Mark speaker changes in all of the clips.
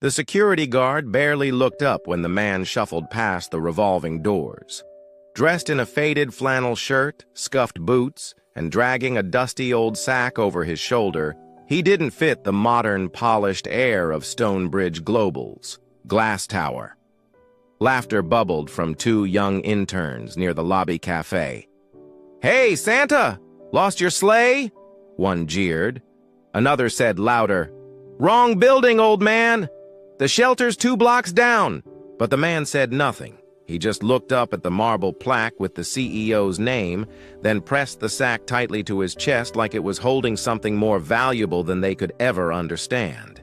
Speaker 1: The security guard barely looked up when the man shuffled past the revolving doors. Dressed in a faded flannel shirt, scuffed boots, and dragging a dusty old sack over his shoulder, he didn't fit the modern, polished air of Stonebridge Global's glass tower. Laughter bubbled from two young interns near the lobby cafe. "Hey, Santa! Lost your sleigh?" One jeered. Another said louder, "Wrong building, old man! The shelter's 2 blocks down." But the man said nothing. He just looked up at the marble plaque with the CEO's name, then pressed the sack tightly to his chest like it was holding something more valuable than they could ever understand.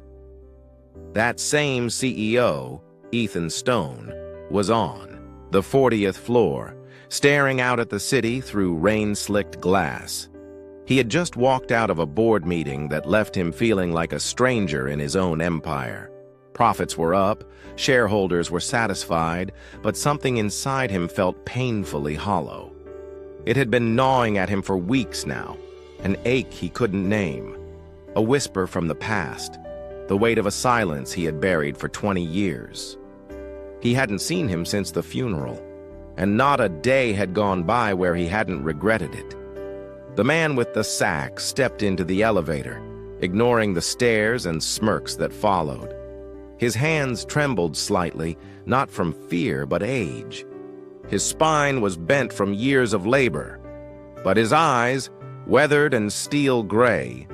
Speaker 1: That same CEO, Ethan Stone, was on the 40th floor, staring out at the city through rain-slicked glass. He had just walked out of a board meeting that left him feeling like a stranger in his own empire. Profits were up, shareholders were satisfied, but something inside him felt painfully hollow. It had been gnawing at him for weeks now, an ache he couldn't name, a whisper from the past, the weight of a silence he had buried for 20 years. He hadn't seen him since the funeral, and not a day had gone by where he hadn't regretted it. The man with the sack stepped into the elevator, ignoring the stares and smirks that followed. His hands trembled slightly, not from fear but age. His spine was bent from years of labor, but his eyes, weathered and steel gray,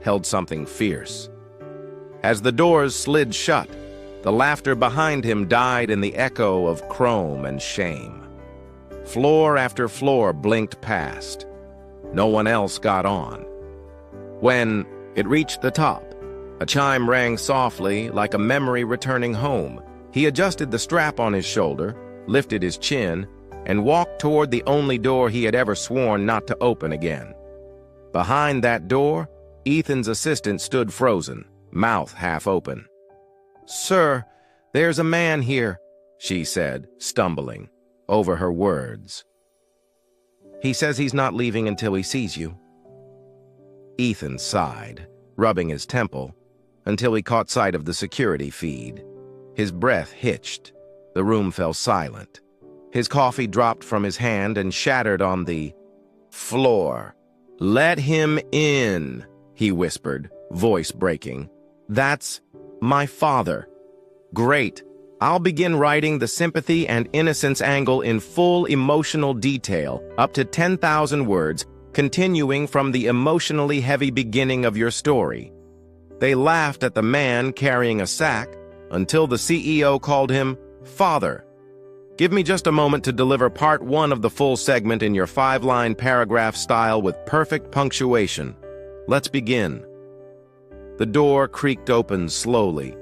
Speaker 1: held something fierce. As the doors slid shut, the laughter behind him died in the echo of chrome and shame. Floor after floor blinked past. No one else got on. When it reached the top, a chime rang softly like a memory returning home. He adjusted the strap on his shoulder, lifted his chin, and walked toward the only door he had ever sworn not to open again. Behind that door, Ethan's assistant stood frozen, mouth half open. "Sir, there's a man here," she said, stumbling over her words. "He says he's not leaving until he sees you." Ethan sighed, rubbing his temple, until he caught sight of the security feed. His breath hitched. The room fell silent. His coffee dropped from his hand and shattered on the floor. "Let him in," he whispered, voice breaking. "That's my father." "Great. I'll begin writing the sympathy and innocence angle in full emotional detail, up to 10,000 words, continuing from the emotionally heavy beginning of your story." They laughed at the man carrying a sack until the CEO called him father. "Give me just a moment to deliver part 1 of the full segment in your 5-line paragraph style with perfect punctuation. Let's begin." The door creaked open slowly,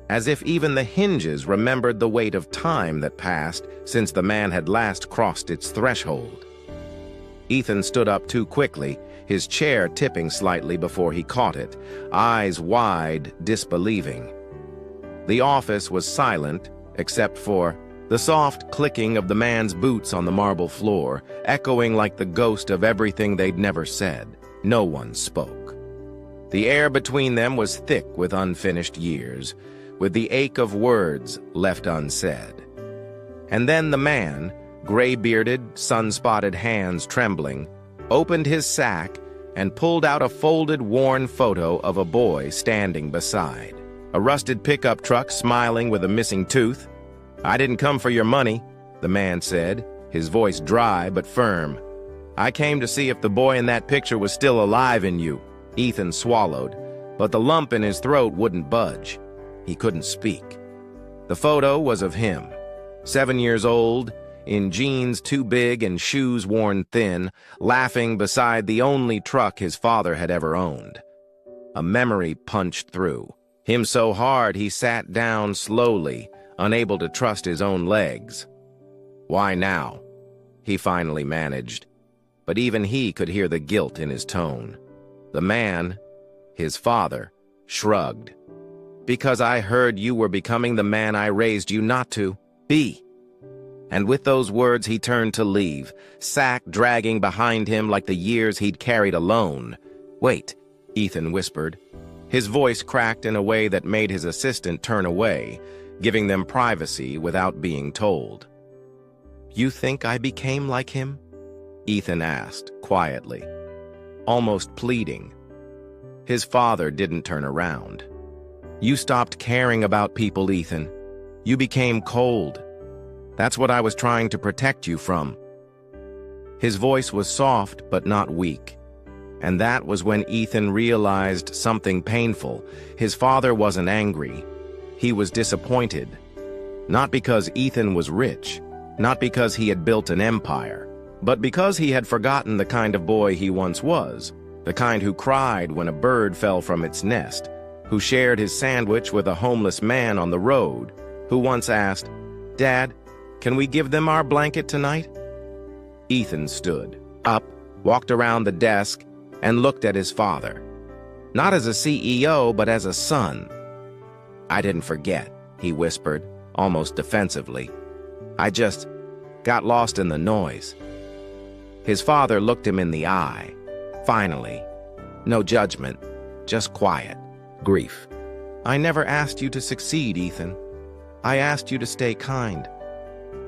Speaker 1: as if even the hinges remembered the weight of time that passed since the man had last crossed its threshold. Ethan stood up too quickly, his chair tipping slightly before he caught it, eyes wide, disbelieving. The office was silent, except for the soft clicking of the man's boots on the marble floor, echoing like the ghost of everything they'd never said. No one spoke. The air between them was thick with unfinished years, with the ache of words left unsaid. And then the man, gray-bearded, sun-spotted hands trembling, opened his sack and pulled out a folded, worn photo of a boy standing beside. A rusted pickup truck smiling with a missing tooth. "I didn't come for your money," the man said, his voice dry but firm. "I came to see if the boy in that picture was still alive in you." Ethan swallowed, but the lump in his throat wouldn't budge. He couldn't speak. The photo was of him, 7 years old, in jeans too big and shoes worn thin, laughing beside the only truck his father had ever owned. A memory punched through, him so hard he sat down slowly, unable to trust his own legs. "Why now?" he finally managed, but even he could hear the guilt in his tone. The man, his father, shrugged. "Because I heard you were becoming the man I raised you not to be." And with those words he turned to leave, sack dragging behind him like the years he'd carried alone. "Wait," Ethan whispered. His voice cracked in a way that made his assistant turn away, giving them privacy without being told. "You think I became like him?" Ethan asked, quietly, almost pleading. His father didn't turn around. "You stopped caring about people, Ethan. You became cold. That's what I was trying to protect you from." His voice was soft but not weak. And that was when Ethan realized something painful. His father wasn't angry. He was disappointed. Not because Ethan was rich, not because he had built an empire, but because he had forgotten the kind of boy he once was, the kind who cried when a bird fell from its nest, who shared his sandwich with a homeless man on the road, who once asked, "Dad, can we give them our blanket tonight?" Ethan stood up, walked around the desk, and looked at his father. Not as a CEO, but as a son. "I didn't forget," he whispered, almost defensively. "I just got lost in the noise." His father looked him in the eye. Finally. No judgment, just quiet. Grief. "I never asked you to succeed, Ethan. I asked you to stay kind."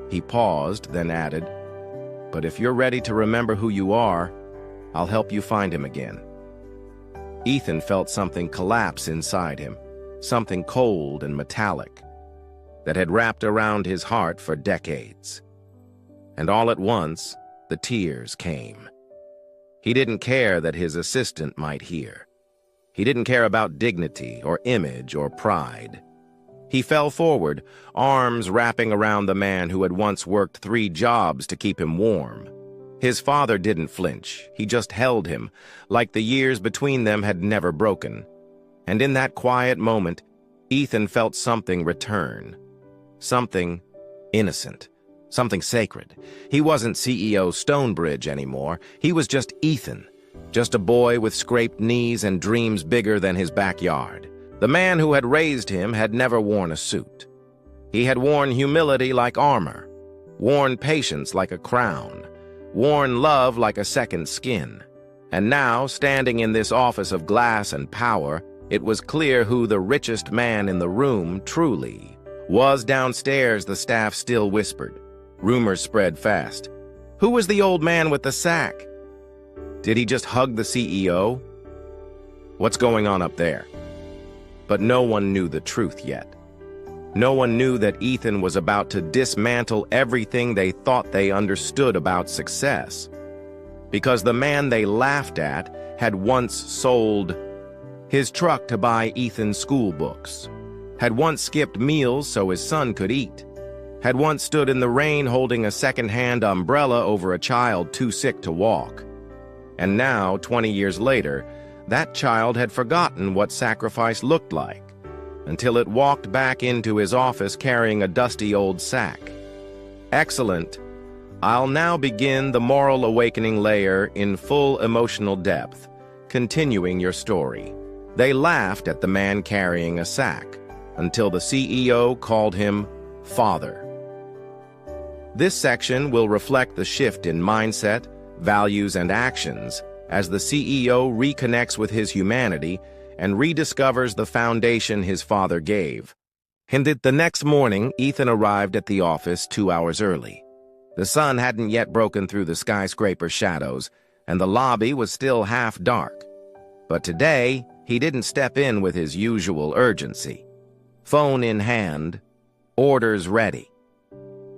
Speaker 1: He paused, then added, "But if you're ready to remember who you are, I'll help you find him again." Ethan felt something collapse inside him, something cold and metallic that had wrapped around his heart for decades. And all at once, the tears came. He didn't care that his assistant might hear. He didn't care about dignity or image or pride. He fell forward, arms wrapping around the man who had once worked 3 jobs to keep him warm. His father didn't flinch. He just held him, like the years between them had never broken. And in that quiet moment, Ethan felt something return. Something innocent. Something sacred. He wasn't CEO Stonebridge anymore. He was just Ethan. Just a boy with scraped knees and dreams bigger than his backyard. The man who had raised him had never worn a suit. He had worn humility like armor, worn patience like a crown, worn love like a second skin. And now, standing in this office of glass and power, it was clear who the richest man in the room truly was. Downstairs, the staff still whispered. Rumors spread fast. Who was the old man with the sack? Did he just hug the CEO? What's going on up there? But no one knew the truth yet. No one knew that Ethan was about to dismantle everything they thought they understood about success. Because the man they laughed at had once sold his truck to buy Ethan's school books, had once skipped meals so his son could eat, had once stood in the rain holding a second-hand umbrella over a child too sick to walk. And now, 20 years later, that child had forgotten what sacrifice looked like, until it walked back into his office carrying a dusty old sack. Excellent. I'll now begin the moral awakening layer in full emotional depth, continuing your story. They laughed at the man carrying a sack, until the CEO called him Father. This section will reflect the shift in mindset, values, and actions as the CEO reconnects with his humanity and rediscovers the foundation his father gave. The next morning, Ethan arrived at the office 2 hours early. The sun hadn't yet broken through the skyscraper shadows, and the lobby was still half dark. But today, he didn't step in with his usual urgency. Phone in hand, orders ready.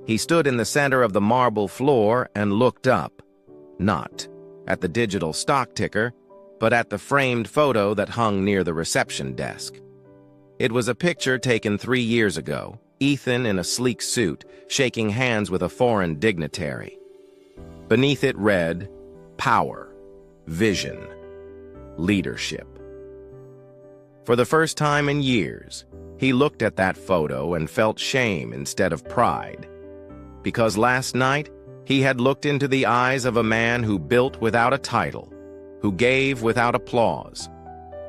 Speaker 1: He stood in the center of the marble floor and looked up, not at the digital stock ticker, but at the framed photo that hung near the reception desk. It was a picture taken 3 years ago, Ethan in a sleek suit, shaking hands with a foreign dignitary. Beneath it read, Power, Vision, Leadership. For the first time in years, he looked at that photo and felt shame instead of pride. Because last night, he had looked into the eyes of a man who built without a title, who gave without applause,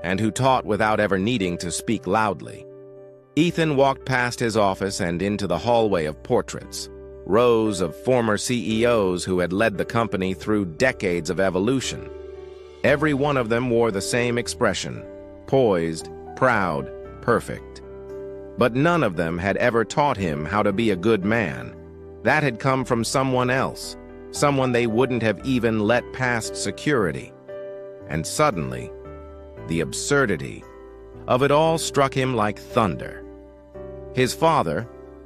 Speaker 1: and who taught without ever needing to speak loudly. Ethan walked past his office and into the hallway of portraits, rows of former CEOs who had led the company through decades of evolution. Every one of them wore the same expression, poised, proud, perfect. But none of them had ever taught him how to be a good man. That had come from someone else, someone they wouldn't have even let past security. And suddenly, the absurdity of it all struck him like thunder. His father,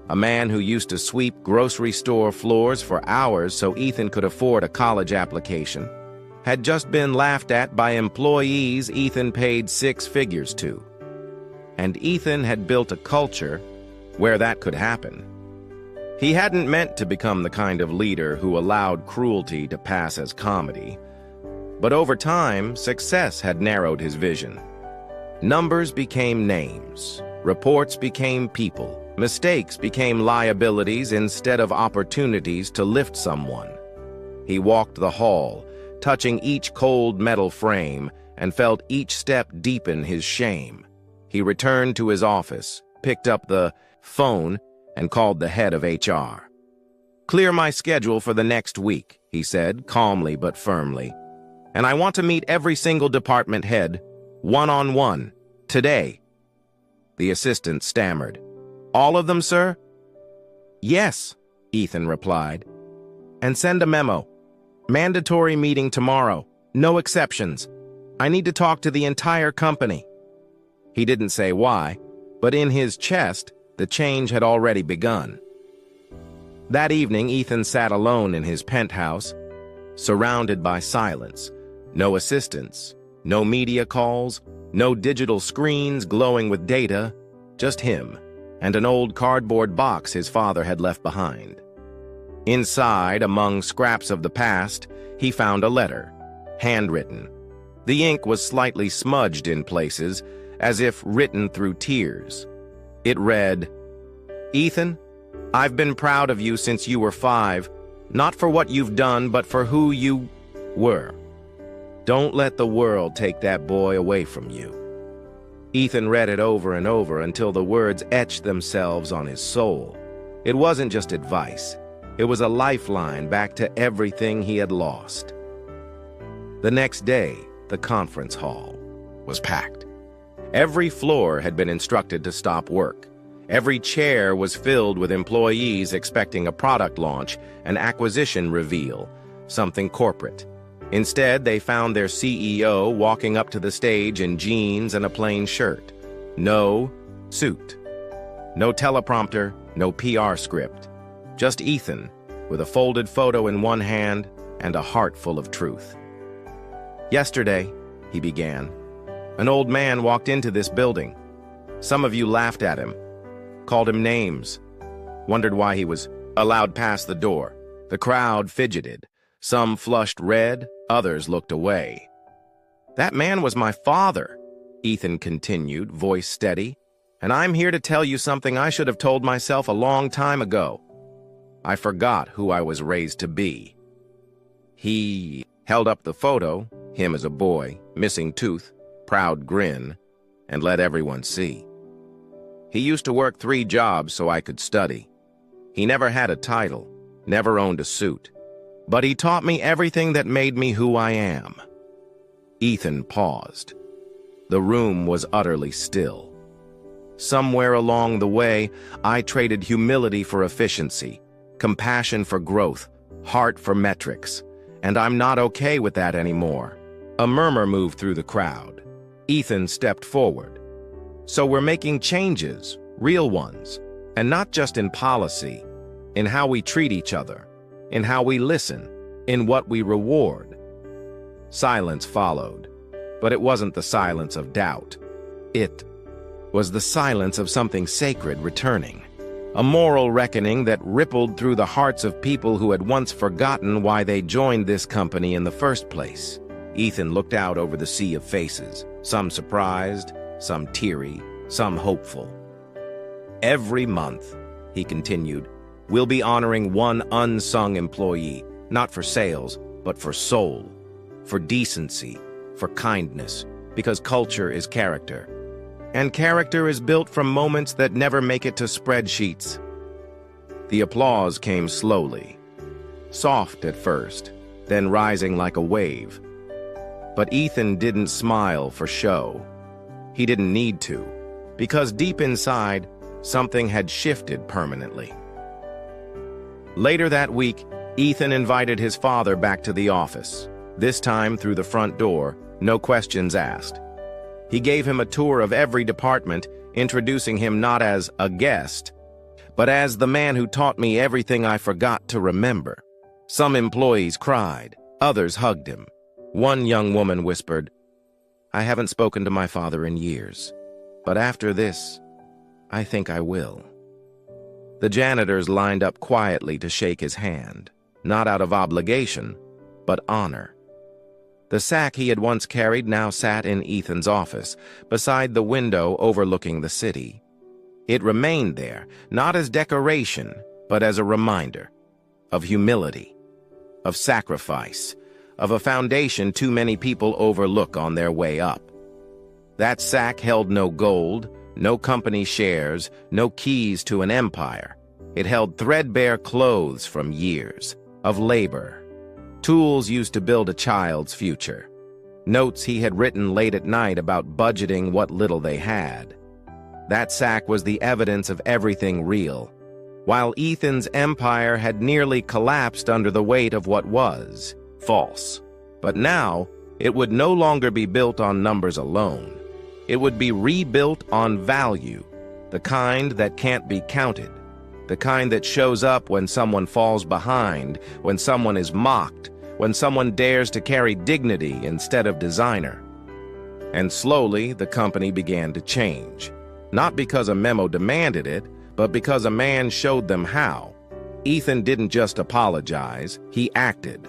Speaker 1: a man who used to sweep grocery store floors for hours so Ethan could afford a college application, had just been laughed at by employees Ethan paid six figures to. And Ethan had built a culture where that could happen. He hadn't meant to become the kind of leader who allowed cruelty to pass as comedy. But over time, success had narrowed his vision. Numbers became names. Reports became people. Mistakes became liabilities instead of opportunities to lift someone. He walked the hall, touching each cold metal frame, and felt each step deepen his shame. He returned to his office, picked up the phone, and called the head of HR. "Clear my schedule for the next week," he said, calmly but firmly. "And I want to meet every single department head, one-on-one, today." The assistant stammered. "All of them, sir?" "Yes," Ethan replied. "And send a memo. Mandatory meeting tomorrow. No exceptions. I need to talk to the entire company." He didn't say why, but in his chest, the change had already begun. That evening, Ethan sat alone in his penthouse, surrounded by silence. No assistants, no media calls, no digital screens glowing with data, just him and an old cardboard box his father had left behind. Inside, among scraps of the past, he found a letter, handwritten. The ink was slightly smudged in places, as if written through tears. It read, "Ethan, I've been proud of you since you were 5, not for what you've done, but for who you were. Don't let the world take that boy away from you." Ethan read it over and over until the words etched themselves on his soul. It wasn't just advice. It was a lifeline back to everything he had lost. The next day, the conference hall was packed. Every floor had been instructed to stop work. Every chair was filled with employees expecting a product launch, an acquisition reveal, something corporate. Instead, they found their CEO walking up to the stage in jeans and a plain shirt. No suit. No teleprompter, no PR script. Just Ethan, with a folded photo in one hand and a heart full of truth. "Yesterday," he began, "an old man walked into this building. Some of you laughed at him, called him names, wondered why he was allowed past the door. The crowd fidgeted. Some flushed red, others looked away. That man was my father," Ethan continued, voice steady, "and I'm here to tell you something I should have told myself a long time ago. I forgot who I was raised to be." He held up the photo, him as a boy, missing tooth, proud grin, and let everyone see. "He used to work 3 jobs so I could study. He never had a title, never owned a suit. But he taught me everything that made me who I am." Ethan paused. The room was utterly still. Somewhere along the way, I traded humility for efficiency, compassion for growth, heart for metrics, and I'm not okay with that anymore. A murmur moved through the crowd. Ethan stepped forward. "So we're making changes, real ones, and not just in policy, in how we treat each other, in how we listen, in what we reward." Silence followed, but it wasn't the silence of doubt. It was the silence of something sacred returning, a moral reckoning that rippled through the hearts of people who had once forgotten why they joined this company in the first place. Ethan looked out over the sea of faces, some surprised, some teary, some hopeful. "Every month," he continued, "we'll be honoring one unsung employee, not for sales, but for soul, for decency, for kindness, because culture is character. And character is built from moments that never make it to spreadsheets." The applause came slowly, soft at first, then rising like a wave. But Ethan didn't smile for show. He didn't need to, because deep inside, something had shifted permanently. Later that week, Ethan invited his father back to the office, this time through the front door, no questions asked. He gave him a tour of every department, introducing him not as a guest, but as the man who taught me everything I forgot to remember. Some employees cried, others hugged him. One young woman whispered, "I haven't spoken to my father in years, but after this, I think I will." The janitors lined up quietly to shake his hand, not out of obligation, but honor. The sack he had once carried now sat in Ethan's office, beside the window overlooking the city. It remained there, not as decoration, but as a reminder of humility, of sacrifice, of a foundation too many people overlook on their way up. That sack held no gold, no company shares, no keys to an empire. It held threadbare clothes from years of labor, tools used to build a child's future, notes he had written late at night about budgeting what little they had. That sack was the evidence of everything real, while Ethan's empire had nearly collapsed under the weight of what was false. But now, it would no longer be built on numbers alone. It would be rebuilt on value, the kind that can't be counted, the kind that shows up when someone falls behind, when someone is mocked, when someone dares to carry dignity instead of designer. And slowly, the company began to change. Not because a memo demanded it, but because a man showed them how. Ethan didn't just apologize, he acted.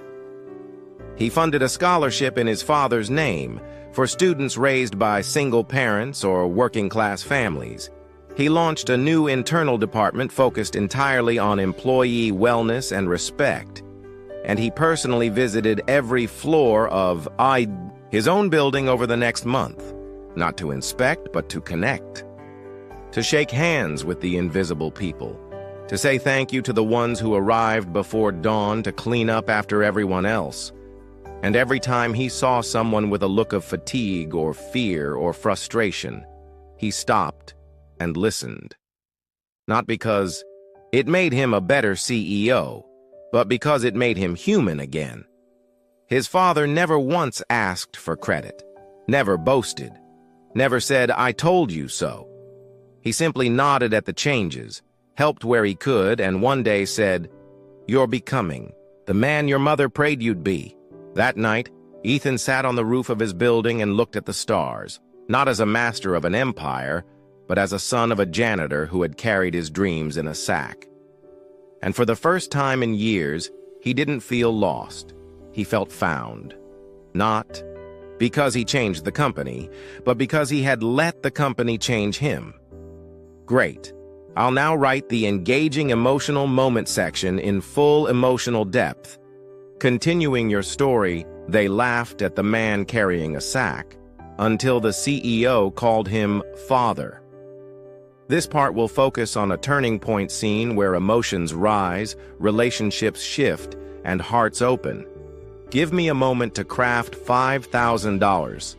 Speaker 1: He funded a scholarship in his father's name for students raised by single parents or working-class families. He launched a new internal department focused entirely on employee wellness and respect. And he personally visited every floor of his own building over the next month, not to inspect, but to connect. To shake hands with the invisible people, to say thank you to the ones who arrived before dawn to clean up after everyone else. And every time he saw someone with a look of fatigue or fear or frustration, he stopped and listened. Not because it made him a better CEO, but because it made him human again. His father never once asked for credit, never boasted, never said, "I told you so." He simply nodded at the changes, helped where he could, and one day said, "You're becoming the man your mother prayed you'd be." That night, Ethan sat on the roof of his building and looked at the stars, not as a master of an empire, but as a son of a janitor who had carried his dreams in a sack. And for the first time in years, he didn't feel lost. He felt found. Not because he changed the company, but because he had let the company change him. Great. I'll now write the engaging emotional moment section in full emotional depth. Continuing your story, they laughed at the man carrying a sack, until the CEO called him father. This part will focus on a turning point scene where emotions rise, relationships shift, and hearts open. Give me a moment to craft $5,000.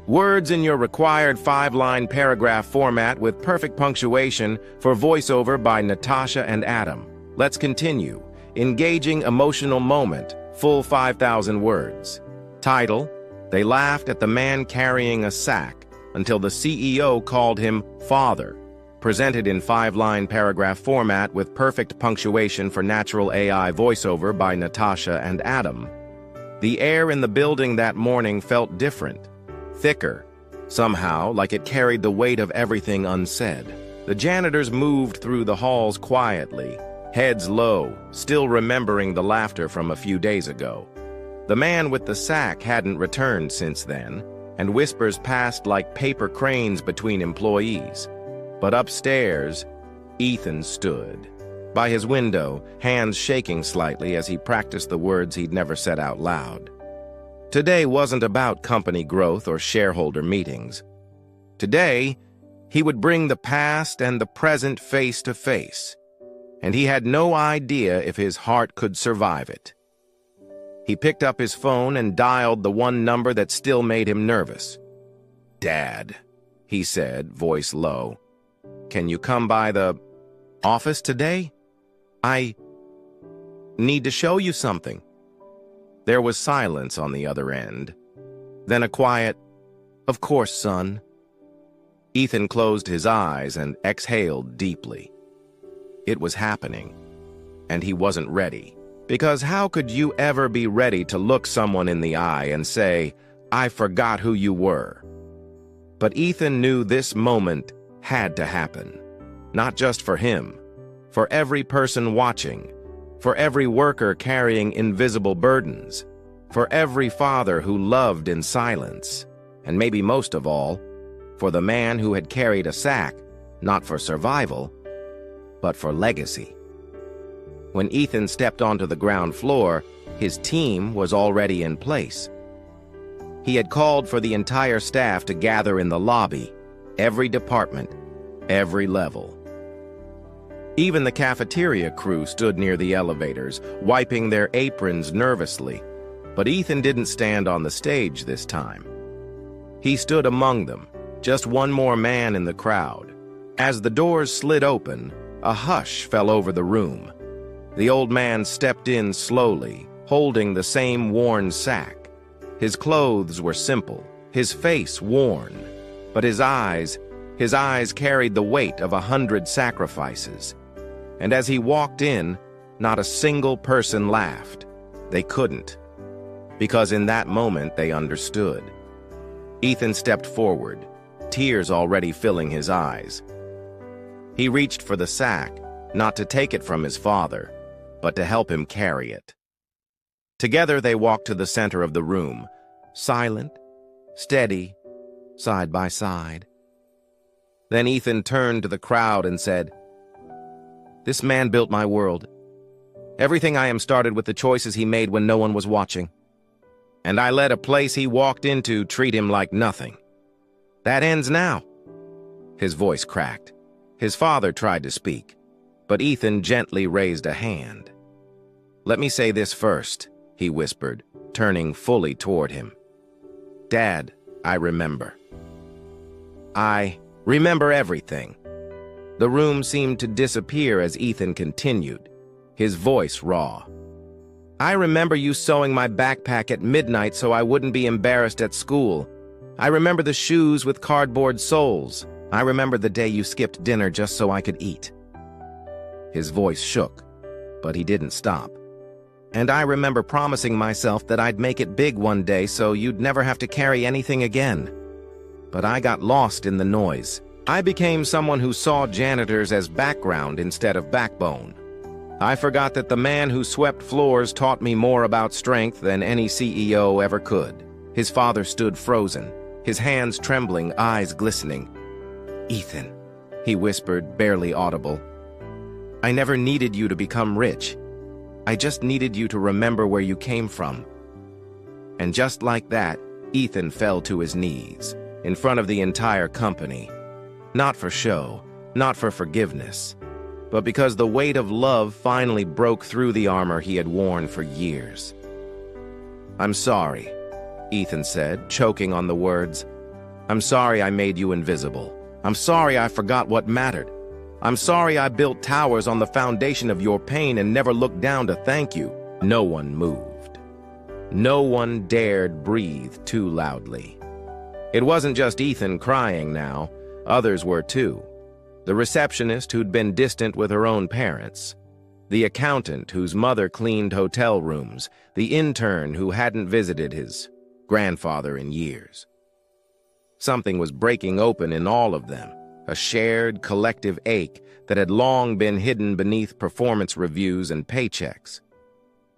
Speaker 1: Words in your required 5-line paragraph format with perfect punctuation for voiceover by Natasha and Adam. Let's continue. Engaging emotional moment, full 5,000 words. Title: They laughed at the man carrying a sack until the CEO called him father. Presented in 5-line paragraph format with perfect punctuation for natural AI voiceover by Natasha and Adam. The air in the building that morning felt different. Thicker, somehow like it carried the weight of everything unsaid. The janitors moved through the halls quietly, heads low, still remembering the laughter from a few days ago. The man with the sack hadn't returned since then, and whispers passed like paper cranes between employees. But upstairs, Ethan stood. By his window, hands shaking slightly as he practiced the words he'd never said out loud. Today wasn't about company growth or shareholder meetings. Today, he would bring the past and the present face to face, and he had no idea if his heart could survive it. He picked up his phone and dialed the one number that still made him nervous. Dad. he said, voice low. "Can you come by the office today? I need to show you something." There was silence on the other end. Then a quiet, "Of course, son." Ethan closed his eyes and exhaled deeply. It was happening, and he wasn't ready. Because how could you ever be ready to look someone in the eye and say, "I forgot who you were"? But Ethan knew this moment had to happen. Not just for him, for every person watching, for every worker carrying invisible burdens, for every father who loved in silence, and maybe most of all, for the man who had carried a sack, not for survival, but for legacy. When Ethan stepped onto the ground floor, his team was already in place. He had called for the entire staff to gather in the lobby, every department, every level. Even the cafeteria crew stood near the elevators, wiping their aprons nervously. But Ethan didn't stand on the stage this time. He stood among them, just one more man in the crowd. As the doors slid open, a hush fell over the room. The old man stepped in slowly, holding the same worn sack. His clothes were simple, his face worn, but his eyes carried the weight of 100 sacrifices. And as he walked in, not a single person laughed. They couldn't, because in that moment they understood. Ethan stepped forward, tears already filling his eyes. He reached for the sack, not to take it from his father, but to help him carry it. Together they walked to the center of the room, silent, steady, side by side. Then Ethan turned to the crowd and said, "This man built my world. Everything I am started with the choices he made when no one was watching. And I let a place he walked into treat him like nothing. That ends now." His voice cracked. His father tried to speak, but Ethan gently raised a hand. "Let me say this first," he whispered, turning fully toward him. "Dad, I remember. I remember everything." The room seemed to disappear as Ethan continued, his voice raw. "I remember you sewing my backpack at midnight so I wouldn't be embarrassed at school. I remember the shoes with cardboard soles. I remember the day you skipped dinner just so I could eat." His voice shook, but he didn't stop. "And I remember promising myself that I'd make it big one day so you'd never have to carry anything again. But I got lost in the noise. I became someone who saw janitors as background instead of backbone. I forgot that the man who swept floors taught me more about strength than any CEO ever could." His father stood frozen, his hands trembling, eyes glistening. "Ethan," he whispered, barely audible, "I never needed you to become rich. I just needed you to remember where you came from." And just like that, Ethan fell to his knees, in front of the entire company. Not for show, not for forgiveness, but because the weight of love finally broke through the armor he had worn for years. "I'm sorry," Ethan said, choking on the words. "I'm sorry I made you invisible. I'm sorry I forgot what mattered. I'm sorry I built towers on the foundation of your pain and never looked down to thank you." No one moved. No one dared breathe too loudly. It wasn't just Ethan crying now. Others were too. The receptionist who'd been distant with her own parents. The accountant whose mother cleaned hotel rooms. The intern who hadn't visited his grandfather in years. Something was breaking open in all of them, a shared collective ache that had long been hidden beneath performance reviews and paychecks.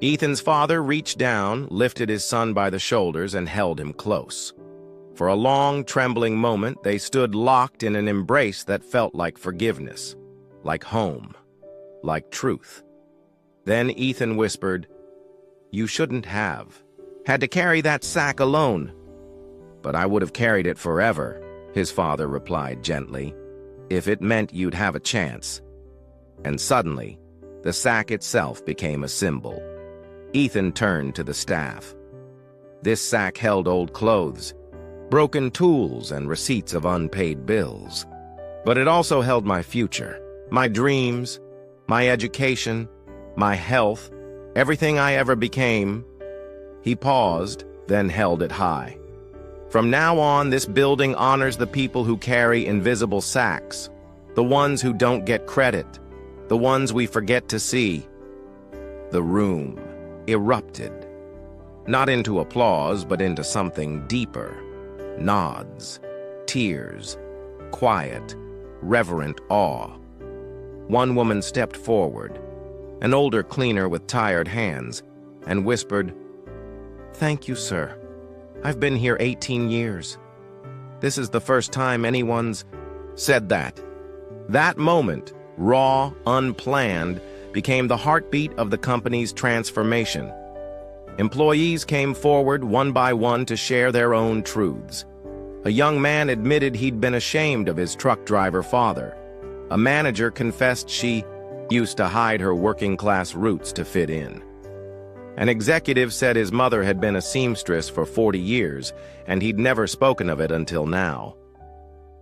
Speaker 1: Ethan's father reached down, lifted his son by the shoulders, and held him close. For a long, trembling moment, they stood locked in an embrace that felt like forgiveness, like home, like truth. Then Ethan whispered, "You shouldn't have had to carry that sack alone." "But I would have carried it forever," his father replied gently, "if it meant you'd have a chance." And suddenly, the sack itself became a symbol. Ethan turned to the staff. This sack held old clothes. broken tools and receipts of unpaid bills. But it also held my future, my dreams, my education, my health, everything I ever became. He paused, then held it high. From now on, this building honors the people who carry invisible sacks, the ones who don't get credit, the ones we forget to see. The room erupted, not into applause, but into something deeper. Nods, tears, quiet, reverent awe. One woman stepped forward, an older cleaner with tired hands, and whispered, "Thank you, sir. I've been here 18 years. This is the first time anyone's said that." That moment, raw, unplanned, became the heartbeat of the company's transformation. Employees came forward one by one to share their own truths. A young man admitted he'd been ashamed of his truck driver father. A manager confessed she used to hide her working-class roots to fit in. An executive said his mother had been a seamstress for 40 years, and he'd never spoken of it until now.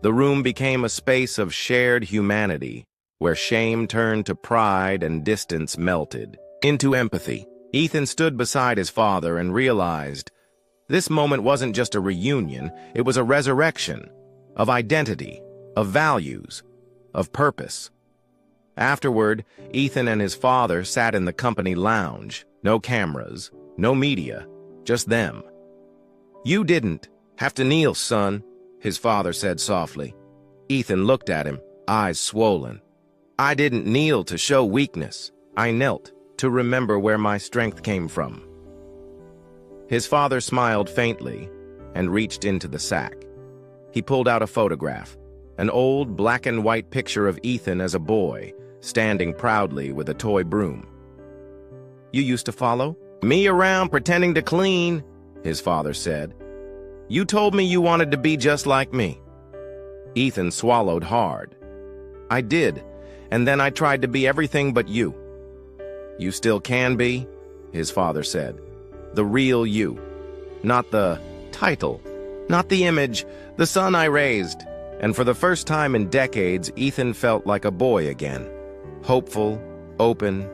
Speaker 1: The room became a space of shared humanity, where shame turned to pride and distance melted into empathy. Ethan stood beside his father and realized this moment wasn't just a reunion, it was a resurrection of identity, of values, of purpose. Afterward, Ethan and his father sat in the company lounge. No cameras, no media, just them. "You didn't have to kneel, son," his father said softly. Ethan looked at him, eyes swollen. "I didn't kneel to show weakness. I knelt to remember where my strength came from." His father smiled faintly and reached into the sack. He pulled out a photograph, an old black and white picture of Ethan as a boy, standing proudly with a toy broom. "You used to follow me around pretending to clean," his father said. "You told me you wanted to be just like me." Ethan swallowed hard. "I did, and then I tried to be everything but you." "You still can be," his father said. "The real you. Not the title, not the image, the son I raised." And for the first time in decades, Ethan felt like a boy again. Hopeful, open,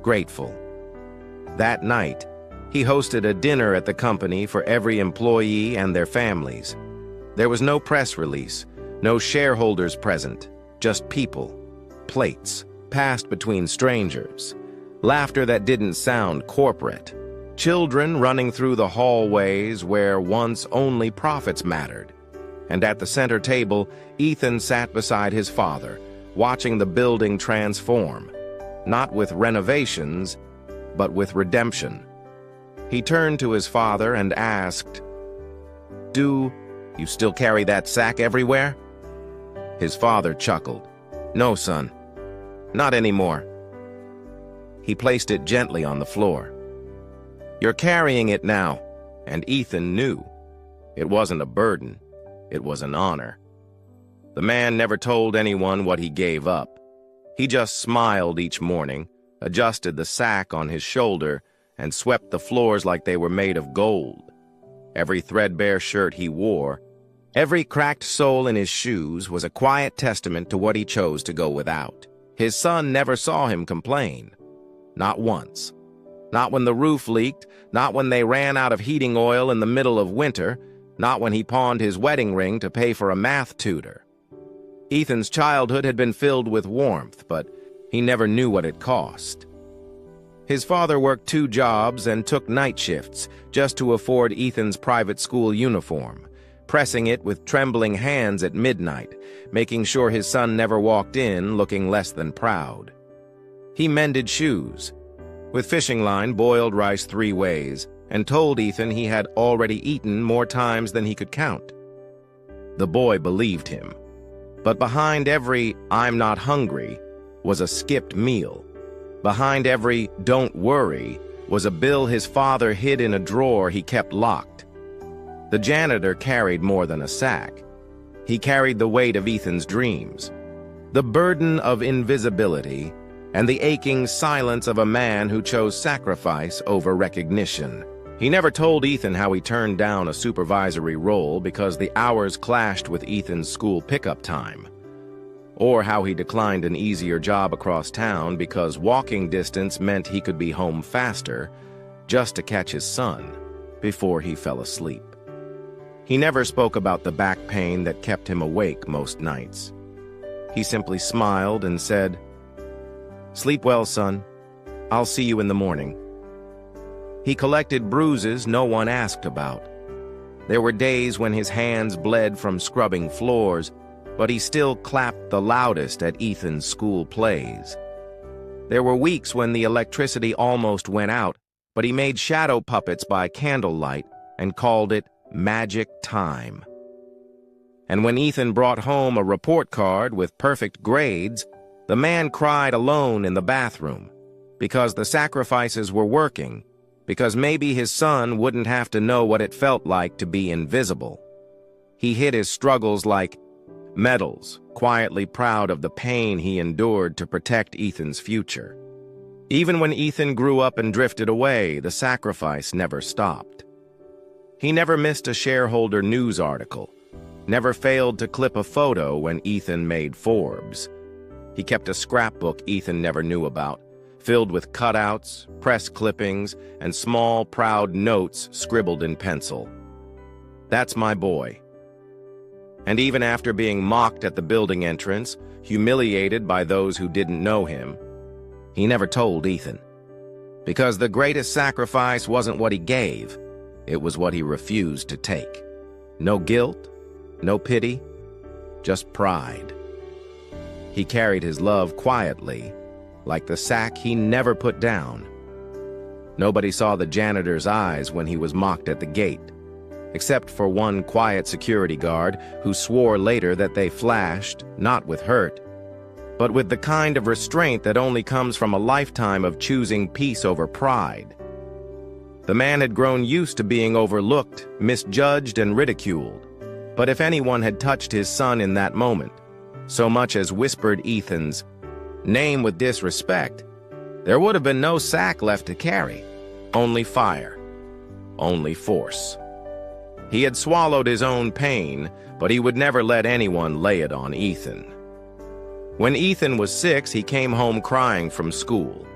Speaker 1: grateful. That night, he hosted a dinner at the company for every employee and their families. There was no press release, no shareholders present, just people, plates, passed between strangers, laughter that didn't sound corporate, children running through the hallways where once only profits mattered. And at the center table, Ethan sat beside his father, watching the building transform, not with renovations, but with redemption. He turned to his father and asked, "Do you still carry that sack everywhere?" His father chuckled. "No, son, not anymore." He placed it gently on the floor. "You're carrying it now," and Ethan knew. It wasn't a burden, it was an honor. The man never told anyone what he gave up. He just smiled each morning, adjusted the sack on his shoulder, and swept the floors like they were made of gold. Every threadbare shirt he wore, every cracked sole in his shoes was a quiet testament to what he chose to go without. His son never saw him complain. Not once. Not when the roof leaked, not when they ran out of heating oil in the middle of winter, not when he pawned his wedding ring to pay for a math tutor. Ethan's childhood had been filled with warmth, but he never knew what it cost. His father worked 2 jobs and took night shifts just to afford Ethan's private school uniform, pressing it with trembling hands at midnight, making sure his son never walked in looking less than proud. He mended shoes, with fishing line boiled rice 3 ways, and told Ethan he had already eaten more times than he could count. The boy believed him. But behind every "I'm not hungry" was a skipped meal. Behind every "don't worry" was a bill his father hid in a drawer he kept locked. The janitor carried more than a sack. He carried the weight of Ethan's dreams, the burden of invisibility, and the aching silence of a man who chose sacrifice over recognition. He never told Ethan how he turned down a supervisory role because the hours clashed with Ethan's school pickup time, or how he declined an easier job across town because walking distance meant he could be home faster just to catch his son before he fell asleep. He never spoke about the back pain that kept him awake most nights. He simply smiled and said, "Sleep well, son. I'll see you in the morning." He collected bruises no one asked about. There were days when his hands bled from scrubbing floors, but he still clapped the loudest at Ethan's school plays. There were weeks when the electricity almost went out, but he made shadow puppets by candlelight and called it magic time. And when Ethan brought home a report card with perfect grades, the man cried alone in the bathroom because the sacrifices were working, because maybe his son wouldn't have to know what it felt like to be invisible. He hid his struggles like medals, quietly proud of the pain he endured to protect Ethan's future. Even when Ethan grew up and drifted away, the sacrifice never stopped. He never missed a shareholder news article, never failed to clip a photo when Ethan made Forbes. He kept a scrapbook Ethan never knew about, filled with cutouts, press clippings, and small, proud notes scribbled in pencil. "That's my boy." And even after being mocked at the building entrance, humiliated by those who didn't know him, he never told Ethan. Because the greatest sacrifice wasn't what he gave, it was what he refused to take. No guilt, no pity, just pride. He carried his love quietly, like the sack he never put down. Nobody saw the janitor's eyes when he was mocked at the gate, except for one quiet security guard who swore later that they flashed, not with hurt, but with the kind of restraint that only comes from a lifetime of choosing peace over pride. The man had grown used to being overlooked, misjudged, and ridiculed, but if anyone had touched his son in that moment, so much as whispered Ethan's name with disrespect, there would have been no sack left to carry, only fire, only force. He had swallowed his own pain, but he would never let anyone lay it on Ethan. When Ethan was 6, he came home crying from school.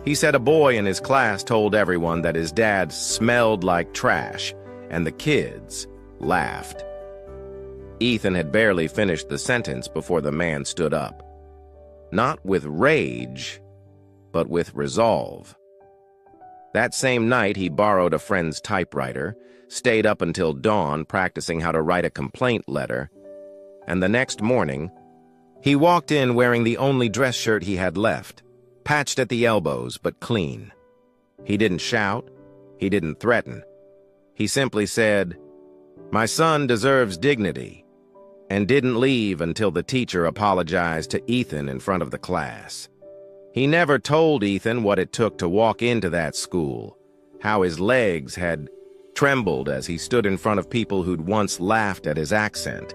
Speaker 1: He said a boy in his class told everyone that his dad smelled like trash, and the kids laughed. Ethan had barely finished the sentence before the man stood up. Not with rage, but with resolve. That same night, he borrowed a friend's typewriter, stayed up until dawn practicing how to write a complaint letter, and the next morning, he walked in wearing the only dress shirt he had left, patched at the elbows but clean. He didn't shout, he didn't threaten. He simply said, "My son deserves dignity," and didn't leave until the teacher apologized to Ethan in front of the class. He never told Ethan what it took to walk into that school, how his legs had trembled as he stood in front of people who'd once laughed at his accent,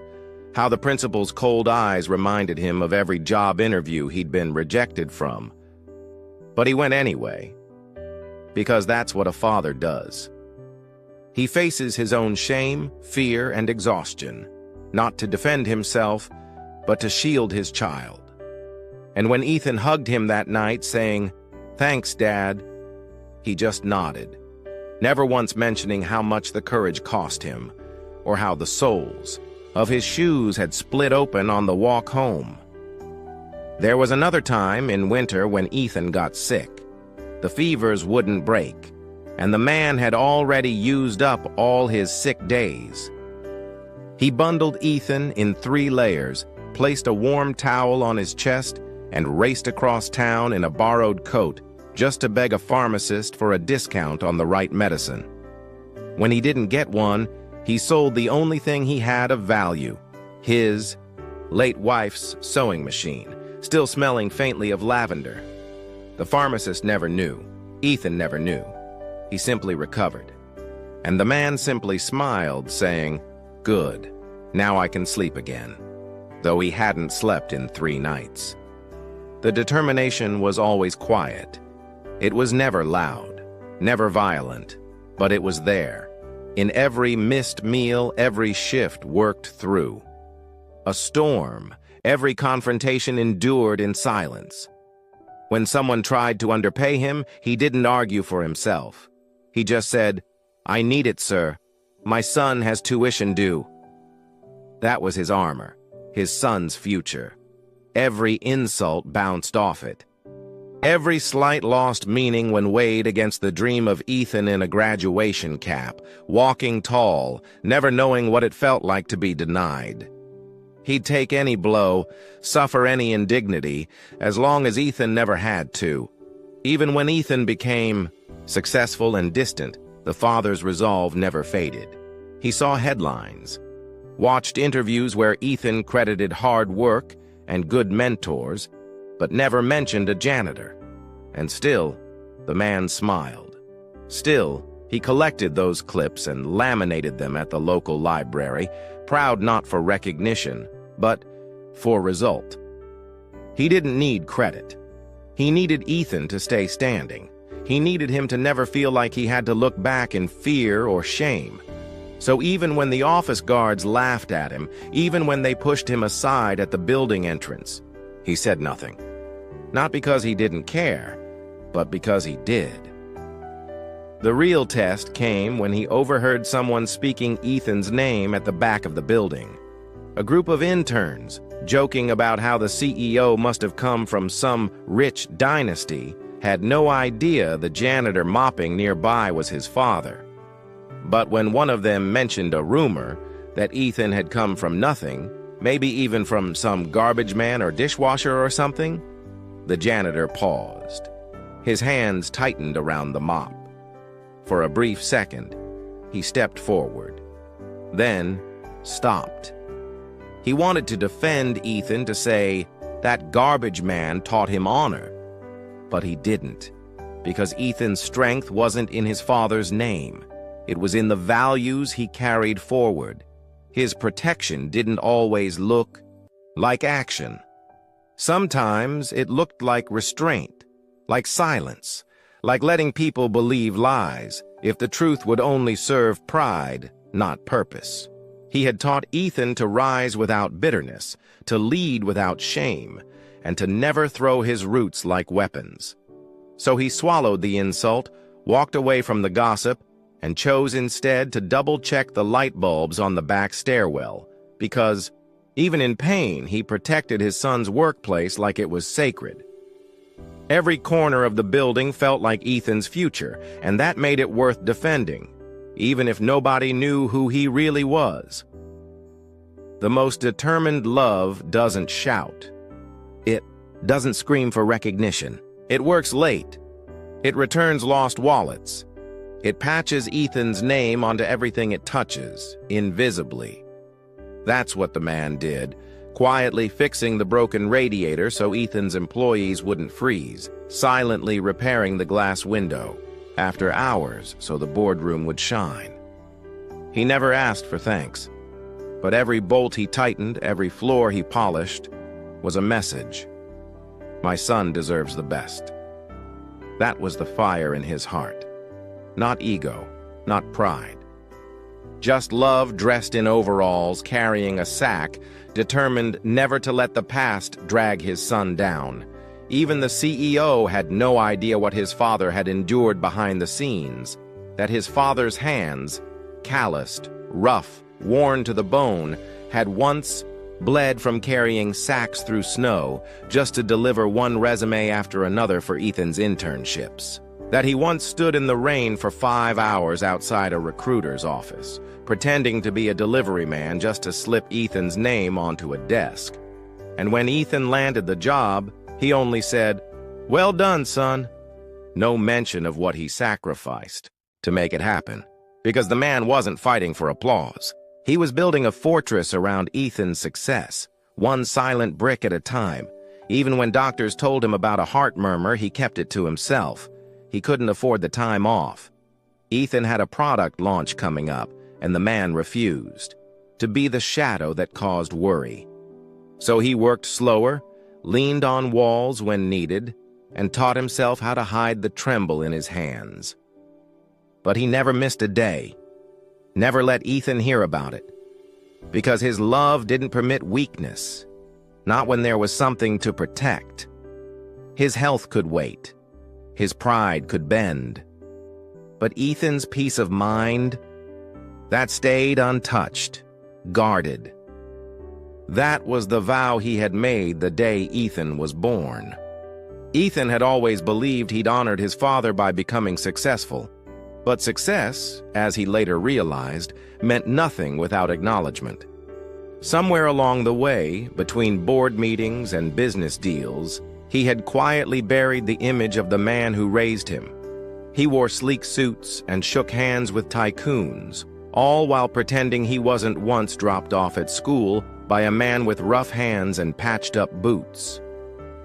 Speaker 1: how the principal's cold eyes reminded him of every job interview he'd been rejected from. But he went anyway, because that's what a father does. He faces his own shame, fear, and exhaustion, not to defend himself, but to shield his child. And when Ethan hugged him that night saying, "Thanks, Dad," he just nodded, never once mentioning how much the courage cost him, or how the soles of his shoes had split open on the walk home. There was another time in winter when Ethan got sick. The fevers wouldn't break, and the man had already used up all his sick days. He bundled Ethan in 3 layers, placed a warm towel on his chest, and raced across town in a borrowed coat just to beg a pharmacist for a discount on the right medicine. When he didn't get one, he sold the only thing he had of value, his late wife's sewing machine, still smelling faintly of lavender. The pharmacist never knew. Ethan never knew. He simply recovered. And the man simply smiled, saying, "Good, now I can sleep again," though he hadn't slept in 3 nights. The determination was always quiet. It was never loud, never violent, But it was there. In every missed meal, every shift worked through. A storm, every confrontation endured in silence. When someone tried to underpay him, he didn't argue for himself. He just said, "I need it, sir. My son has tuition due." That was his armor, his son's future. Every insult bounced off it. Every slight lost meaning when weighed against the dream of Ethan in a graduation cap, walking tall, never knowing what it felt like to be denied. He'd take any blow, suffer any indignity, as long as Ethan never had to. Even when Ethan became successful and distant, the father's resolve never faded. He saw headlines, watched interviews where Ethan credited hard work and good mentors, but never mentioned a janitor. And still, the man smiled. Still, he collected those clips and laminated them at the local library, proud not for recognition, but for result. He didn't need credit. He needed Ethan to stay standing. He needed him to never feel like he had to look back in fear or shame. So even when the office guards laughed at him, even when they pushed him aside at the building entrance, he said nothing. Not because he didn't care, but because he did. The real test came when he overheard someone speaking Ethan's name at the back of the building. A group of interns, joking about how the CEO must have come from some rich dynasty, had no idea the janitor mopping nearby was his father. But when one of them mentioned a rumor that Ethan had come from nothing, maybe even from some garbage man or dishwasher or something, the janitor paused. His hands tightened around the mop. For a brief second, he stepped forward, then stopped. He wanted to defend Ethan, to say, that garbage man taught him honor. But he didn't, because Ethan's strength wasn't in his father's name. It was in the values he carried forward. His protection didn't always look like action. Sometimes it looked like restraint, like silence, like letting people believe lies if the truth would only serve pride, not purpose. He had taught Ethan to rise without bitterness, to lead without shame, and to never throw his roots like weapons. So he swallowed the insult, walked away from the gossip, and chose instead to double-check the light bulbs on the back stairwell, because, even in pain, he protected his son's workplace like it was sacred. Every corner of the building felt like Ethan's future, and that made it worth defending, even if nobody knew who he really was. The most determined love doesn't shout. It doesn't scream for recognition. It works late. It returns lost wallets. It patches Ethan's name onto everything it touches, invisibly. That's what the man did, quietly fixing the broken radiator so Ethan's employees wouldn't freeze, silently repairing the glass window, after hours so the boardroom would shine. He never asked for thanks, but every bolt he tightened, every floor he polished, was a message. My son deserves the best. That was the fire in his heart. Not ego, not pride. Just love dressed in overalls, carrying a sack, determined never to let the past drag his son down. Even the CEO had no idea what his father had endured behind the scenes, that his father's hands, calloused, rough, worn to the bone, had once bled from carrying sacks through snow just to deliver one resume after another for Ethan's internships. That he once stood in the rain for 5 hours outside a recruiter's office, pretending to be a delivery man just to slip Ethan's name onto a desk. And when Ethan landed the job, he only said, "Well done, son." No mention of what he sacrificed to make it happen, because the man wasn't fighting for applause. He was building a fortress around Ethan's success, one silent brick at a time. Even when doctors told him about a heart murmur, he kept it to himself. He couldn't afford the time off. Ethan had a product launch coming up, and the man refused to be the shadow that caused worry. So he worked slower, leaned on walls when needed, and taught himself how to hide the tremble in his hands. But he never missed a day, never let Ethan hear about it, because his love didn't permit weakness, not when there was something to protect. His health could wait, his pride could bend, but Ethan's peace of mind, that stayed untouched, guarded. That was the vow he had made the day Ethan was born. Ethan had always believed he'd honored his father by becoming successful. But success, as he later realized, meant nothing without acknowledgement. Somewhere along the way, between board meetings and business deals, he had quietly buried the image of the man who raised him. He wore sleek suits and shook hands with tycoons, all while pretending he wasn't once dropped off at school by a man with rough hands and patched-up boots.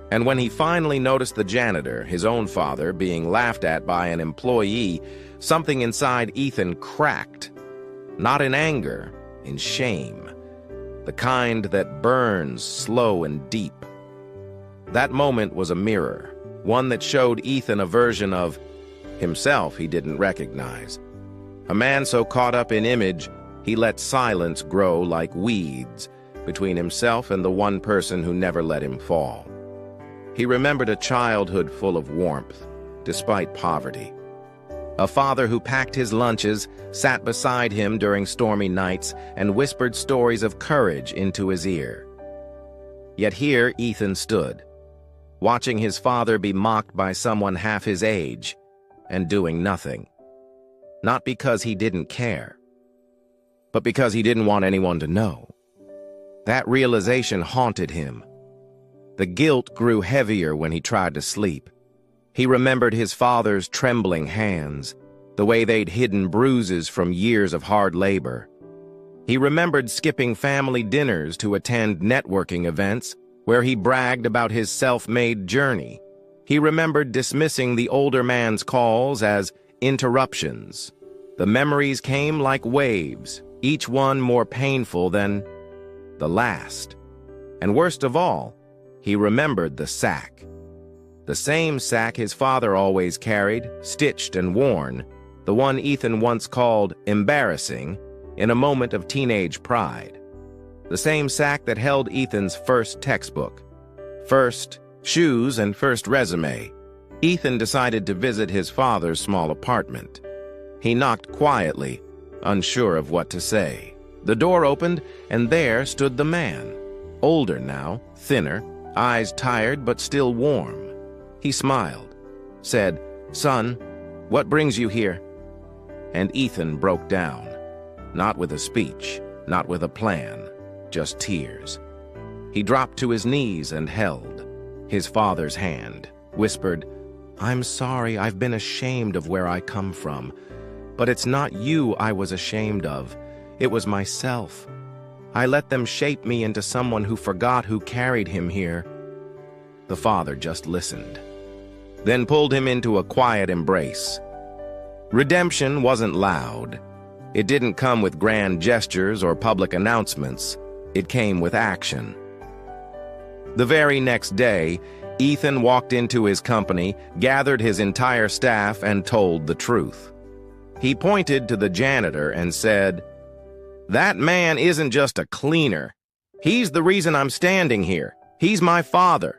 Speaker 1: And when he finally noticed the janitor, his own father, being laughed at by an employee, something inside Ethan cracked. Not in anger, in shame. The kind that burns slow and deep. That moment was a mirror, one that showed Ethan a version of himself he didn't recognize. A man so caught up in image, he let silence grow like weeds between himself and the one person who never let him fall. He remembered a childhood full of warmth, despite poverty. A father who packed his lunches, sat beside him during stormy nights, and whispered stories of courage into his ear. Yet here Ethan stood, watching his father be mocked by someone half his age, and doing nothing. Not because he didn't care, but because he didn't want anyone to know. That realization haunted him. The guilt grew heavier when he tried to sleep. He remembered his father's trembling hands, the way they'd hidden bruises from years of hard labor. He remembered skipping family dinners to attend networking events where he bragged about his self-made journey. He remembered dismissing the older man's calls as interruptions. The memories came like waves, each one more painful than the last. And worst of all, he remembered the sack. The same sack his father always carried, stitched and worn, the one Ethan once called embarrassing in a moment of teenage pride. The same sack that held Ethan's first textbook, first shoes and first resume. Ethan decided to visit his father's small apartment. He knocked quietly, unsure of what to say. The door opened, and there stood the man. Older now, thinner, eyes tired but still warm. He smiled, said, "Son, what brings you here?" And Ethan broke down. Not with a speech, not with a plan, just tears. He dropped to his knees and held his father's hand, whispered, "I'm sorry, I've been ashamed of where I come from. But it's not you I was ashamed of. It was myself. I let them shape me into someone who forgot who carried him here." The father just listened, then pulled him into a quiet embrace. Redemption wasn't loud. It didn't come with grand gestures or public announcements. It came with action. The very next day, Ethan walked into his company, gathered his entire staff, and told the truth. He pointed to the janitor and said, "That man isn't just a cleaner. He's the reason I'm standing here. He's my father.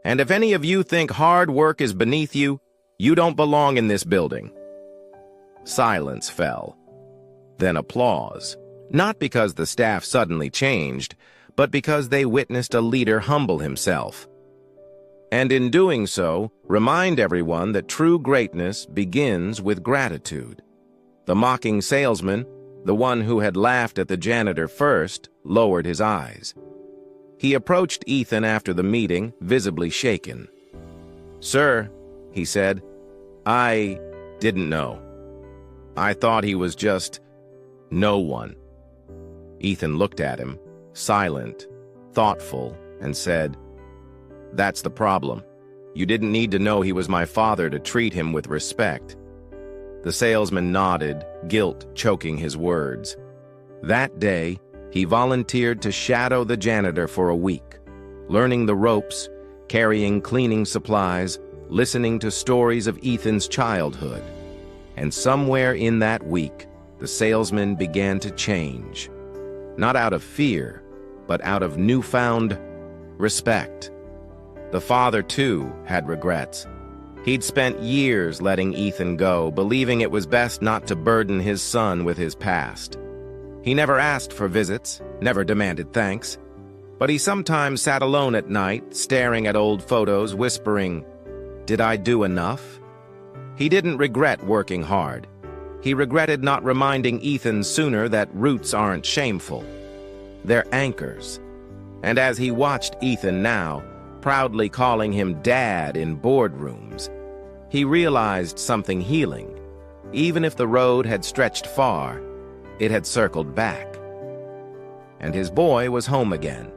Speaker 1: And if any of you think hard work is beneath you, you don't belong in this building." Silence fell. Then applause. Not because the staff suddenly changed, but because they witnessed a leader humble himself. And in doing so, remind everyone that true greatness begins with gratitude. The mocking salesman, the one who had laughed at the janitor first, lowered his eyes. He approached Ethan after the meeting, visibly shaken. "Sir," he said, "I didn't know. I thought he was just no one." Ethan looked at him, silent, thoughtful, and said, "That's the problem. You didn't need to know he was my father to treat him with respect." The salesman nodded, guilt choking his words. That day, he volunteered to shadow the janitor for a week, learning the ropes, carrying cleaning supplies, listening to stories of Ethan's childhood. And somewhere in that week, the salesman began to change. Not out of fear, but out of newfound respect. The father, too, had regrets. He'd spent years letting Ethan go, believing it was best not to burden his son with his past. He never asked for visits, never demanded thanks, but he sometimes sat alone at night, staring at old photos, whispering, "Did I do enough?" He didn't regret working hard. He regretted not reminding Ethan sooner that roots aren't shameful. They're anchors. And as he watched Ethan now, proudly calling him Dad in boardrooms, he realized something healing. Even if the road had stretched far, it had circled back. And his boy was home again.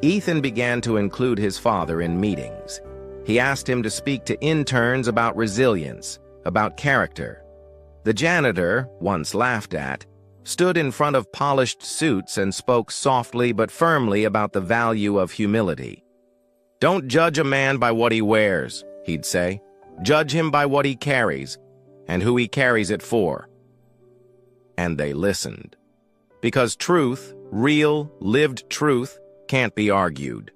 Speaker 1: Ethan began to include his father in meetings. He asked him to speak to interns about resilience, about character. The janitor, once laughed at, stood in front of polished suits and spoke softly but firmly about the value of humility. "Don't judge a man by what he wears," he'd say. "Judge him by what he carries, and who he carries it for." And they listened. Because truth, real, lived truth, can't be argued.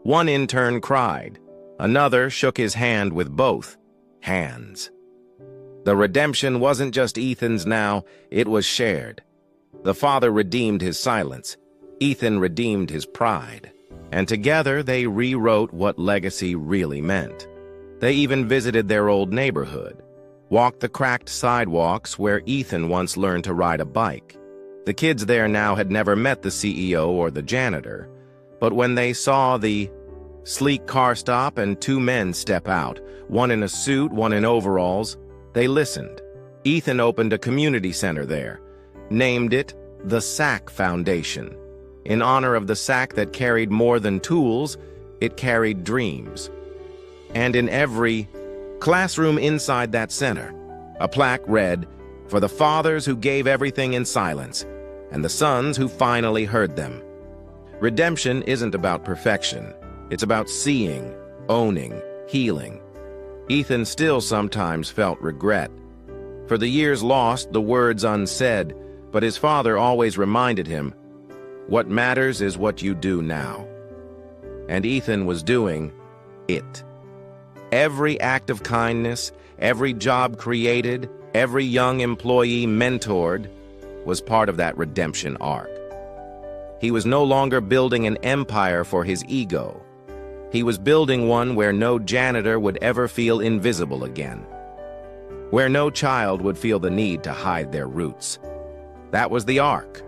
Speaker 1: One intern cried. Another shook his hand with both hands. The redemption wasn't just Ethan's now, it was shared. The father redeemed his silence. Ethan redeemed his pride. And together they rewrote what legacy really meant. They even visited their old neighborhood, walked the cracked sidewalks where Ethan once learned to ride a bike. The kids there now had never met the CEO or the janitor, but when they saw the sleek car stop and two men step out, one in a suit, one in overalls, they listened. Ethan opened a community center there, named it the SAC Foundation. In honor of the SAC that carried more than tools, it carried dreams. And in every classroom inside that center, a plaque read, "For the fathers who gave everything in silence, and the sons who finally heard them." Redemption isn't about perfection. It's about seeing, owning, healing. Ethan still sometimes felt regret. For the years lost, the words unsaid, but his father always reminded him, "What matters is what you do now." And Ethan was doing it. Every act of kindness, every job created, every young employee mentored was part of that redemption arc. He was no longer building an empire for his ego. He was building one where no janitor would ever feel invisible again, where no child would feel the need to hide their roots. That was the arc.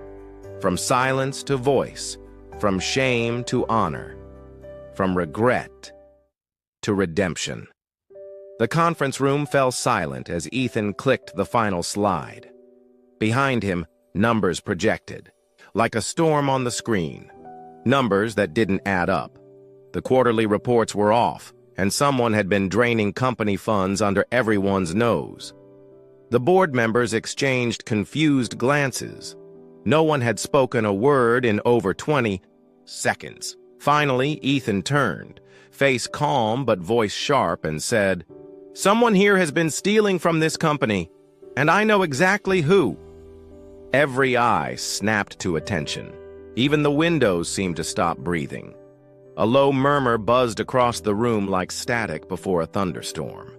Speaker 1: From silence to voice, from shame to honor, from regret to redemption. The conference room fell silent as Ethan clicked the final slide. Behind him, numbers projected, like a storm on the screen. Numbers that didn't add up. The quarterly reports were off, and someone had been draining company funds under everyone's nose. The board members exchanged confused glances. No one had spoken a word in over 20 seconds. Finally, Ethan turned, face calm but voice sharp, and said, "Someone here has been stealing from this company, and I know exactly who." Every eye snapped to attention. Even the windows seemed to stop breathing. A low murmur buzzed across the room like static before a thunderstorm.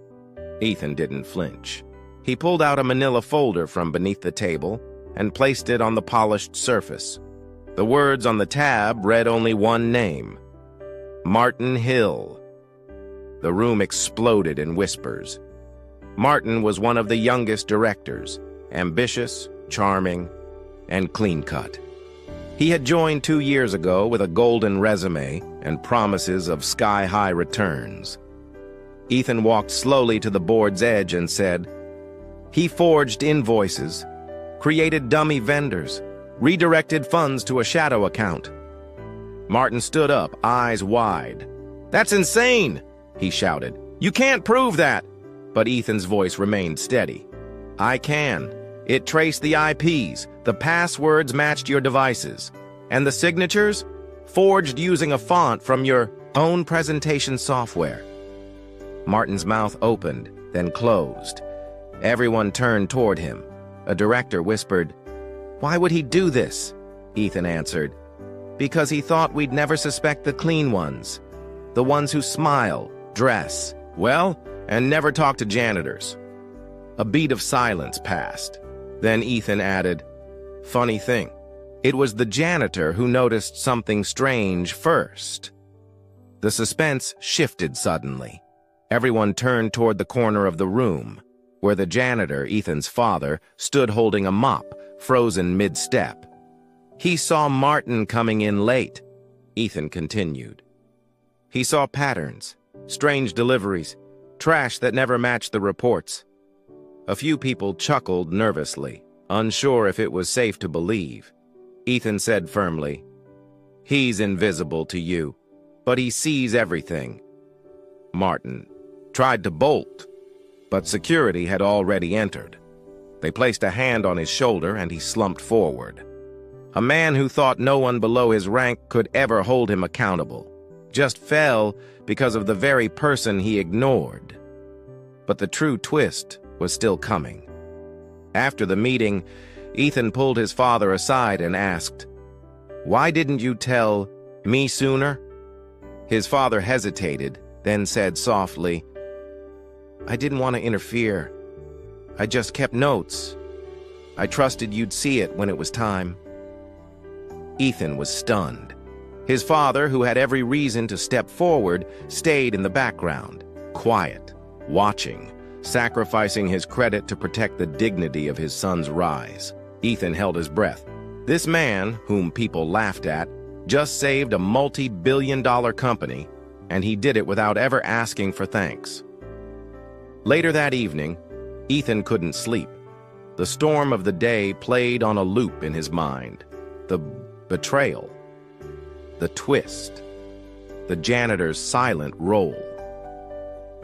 Speaker 1: Ethan didn't flinch. He pulled out a manila folder from beneath the table and placed it on the polished surface. The words on the tab read only one name: Martin Hill. The room exploded in whispers. Martin was one of the youngest directors, ambitious, charming, and clean-cut. He had joined 2 years ago with a golden resume and promises of sky-high returns. Ethan walked slowly to the board's edge and said, "He forged invoices, created dummy vendors, redirected funds to a shadow account." Martin stood up, eyes wide. "That's insane!" he shouted. "You can't prove that!" But Ethan's voice remained steady. "I can. It traced the IPs, the passwords matched your devices, and the signatures forged using a font from your own presentation software." Martin's mouth opened, then closed. Everyone turned toward him. A director whispered, "Why would he do this?" Ethan answered, "Because he thought we'd never suspect the clean ones. The ones who smile, dress, well, and never talk to janitors." A beat of silence passed. Then Ethan added, "Funny thing, it was the janitor who noticed something strange first." The suspense shifted suddenly. Everyone turned toward the corner of the room, where the janitor, Ethan's father, stood holding a mop, frozen mid-step. "He saw Martin coming in late," Ethan continued. "He saw patterns, strange deliveries, trash that never matched the reports." A few people chuckled nervously, unsure if it was safe to believe. Ethan said firmly, "He's invisible to you, but he sees everything." Martin tried to bolt, but security had already entered. They placed a hand on his shoulder and he slumped forward. A man who thought no one below his rank could ever hold him accountable just fell because of the very person he ignored. But the true twist was still coming. After the meeting, Ethan pulled his father aside and asked, "Why didn't you tell me sooner?" His father hesitated, then said softly, "I didn't want to interfere. I just kept notes. I trusted you'd see it when it was time." Ethan was stunned. His father, who had every reason to step forward, stayed in the background, quiet, watching, sacrificing his credit to protect the dignity of his son's rise. Ethan held his breath. This man, whom people laughed at, just saved a multi-billion-dollar company, and he did it without ever asking for thanks. Later that evening, Ethan couldn't sleep. The storm of the day played on a loop in his mind. The betrayal, the twist, the janitor's silent role.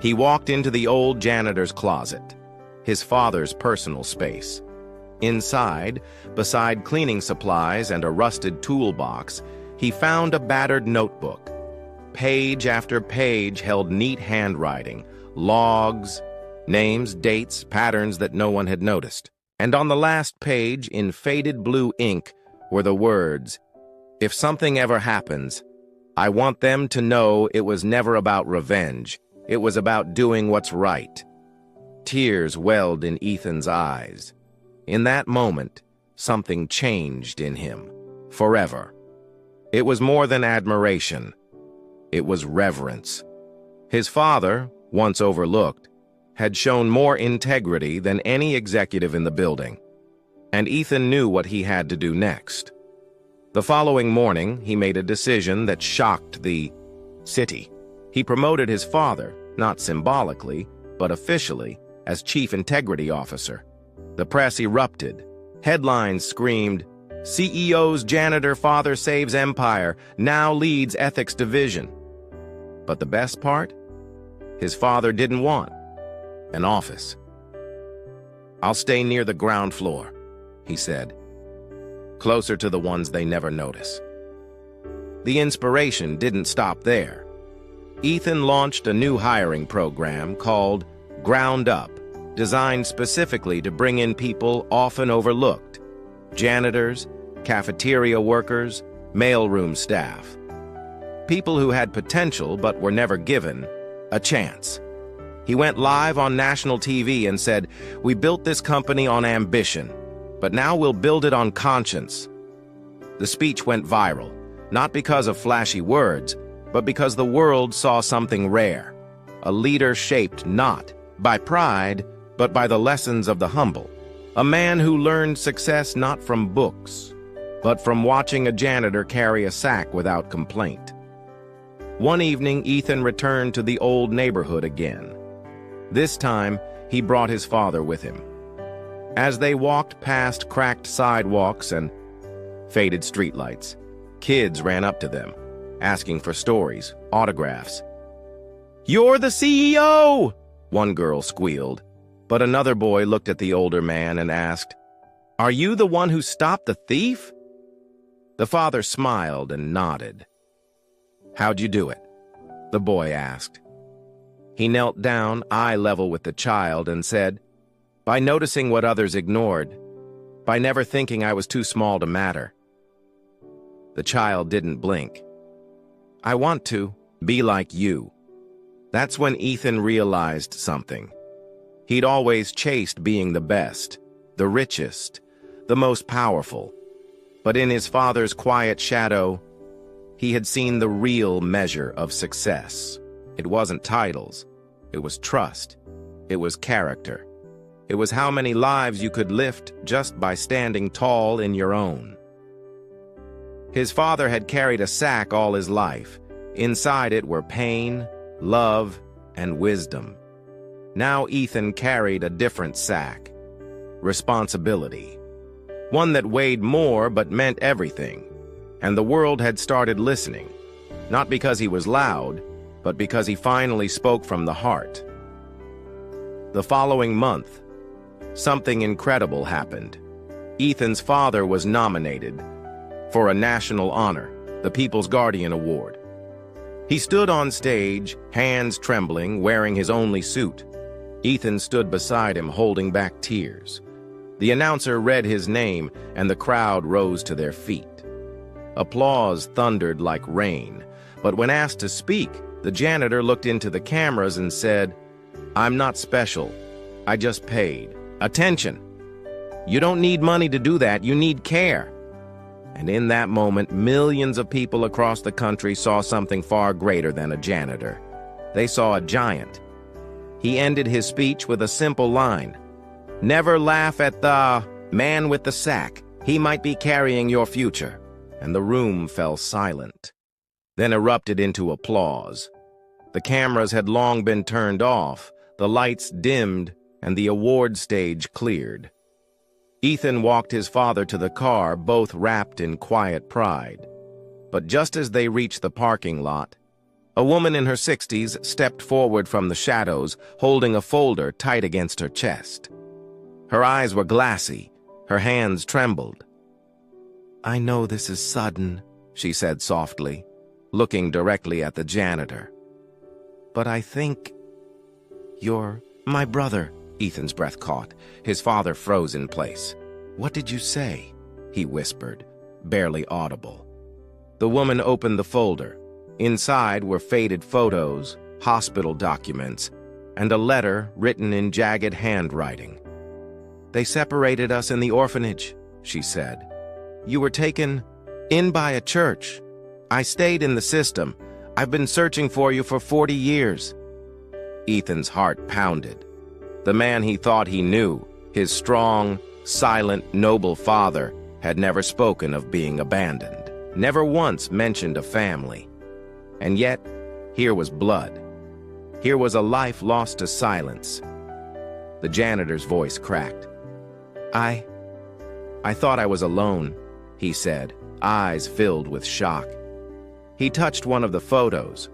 Speaker 1: He walked into the old janitor's closet, his father's personal space. Inside, beside cleaning supplies and a rusted toolbox, he found a battered notebook. Page after page held neat handwriting, logs, names, dates, patterns that no one had noticed. And on the last page, in faded blue ink, were the words, "If something ever happens, I want them to know it was never about revenge. It was about doing what's right." Tears welled in Ethan's eyes. In that moment, something changed in him, forever. It was more than admiration. It was reverence. His father, once overlooked, had shown more integrity than any executive in the building, and Ethan knew what he had to do next. The following morning, he made a decision that shocked the city. He promoted his father, not symbolically, but officially, as Chief Integrity Officer. The press erupted. Headlines screamed, "CEO's janitor father saves empire, now leads ethics division." But the best part? His father didn't want an office. "I'll stay near the ground floor," he said, "closer to the ones they never notice." The inspiration didn't stop there. Ethan launched a new hiring program called Ground Up, designed specifically to bring in people often overlooked: janitors, cafeteria workers, mailroom staff. People who had potential but were never given a chance. He went live on national TV and said, "We built this company on ambition, but now we'll build it on conscience." The speech went viral, not because of flashy words, but because the world saw something rare, a leader shaped not by pride, but by the lessons of the humble, a man who learned success not from books, but from watching a janitor carry a sack without complaint. One evening, Ethan returned to the old neighborhood again. This time, he brought his father with him. As they walked past cracked sidewalks and faded streetlights, kids ran up to them, asking for stories, autographs. "You're the CEO!" one girl squealed, but another boy looked at the older man and asked, "Are you the one who stopped the thief?" The father smiled and nodded. "How'd you do it?" the boy asked. He knelt down, eye level with the child, and said, by noticing what others ignored, by never thinking I was too small to matter. The child didn't blink. I want to be like you. That's when Ethan realized something. He'd always chased being the best, the richest, the most powerful. But in his father's quiet shadow, he had seen the real measure of success. It wasn't titles. It was trust. It was character. It was how many lives you could lift just by standing tall in your own. His father had carried a sack all his life. Inside it were pain, love, and wisdom. Now Ethan carried a different sack. Responsibility. One that weighed more but meant everything. And the world had started listening. Not because he was loud, but because he finally spoke from the heart. The following month, something incredible happened. Ethan's father was nominated for a national honor, the People's Guardian Award. He stood on stage, hands trembling, wearing his only suit. Ethan stood beside him, holding back tears. The announcer read his name, and the crowd rose to their feet. Applause thundered like rain, but when asked to speak, the janitor looked into the cameras and said, "I'm not special. I just paid. Attention! You don't need money to do that, you need care." And in that moment, millions of people across the country saw something far greater than a janitor. They saw a giant. He ended his speech with a simple line, "Never laugh at the man with the sack. He might be carrying your future." And the room fell silent, then erupted into applause. The cameras had long been turned off, the lights dimmed, and the award stage cleared. Ethan walked his father to the car, both wrapped in quiet pride. But just as they reached the parking lot, a woman in her 60s stepped forward from the shadows, holding a folder tight against her chest. Her eyes were glassy, her hands trembled. "I know this is sudden," she said softly, looking directly at the janitor. "But I think you're my brother." Ethan's breath caught. His father froze in place. "What did you say?" he whispered, barely audible. The woman opened the folder. Inside were faded photos, hospital documents, and a letter written in jagged handwriting. "They separated us in the orphanage," she said. "You were taken in by a church. I stayed in the system. I've been searching for you for 40 years. Ethan's heart pounded. The man he thought he knew, his strong, silent, noble father, had never spoken of being abandoned, never once mentioned a family. And yet, here was blood. Here was a life lost to silence. The janitor's voice cracked. I thought I was alone," he said, eyes filled with shock. He touched one of the photos,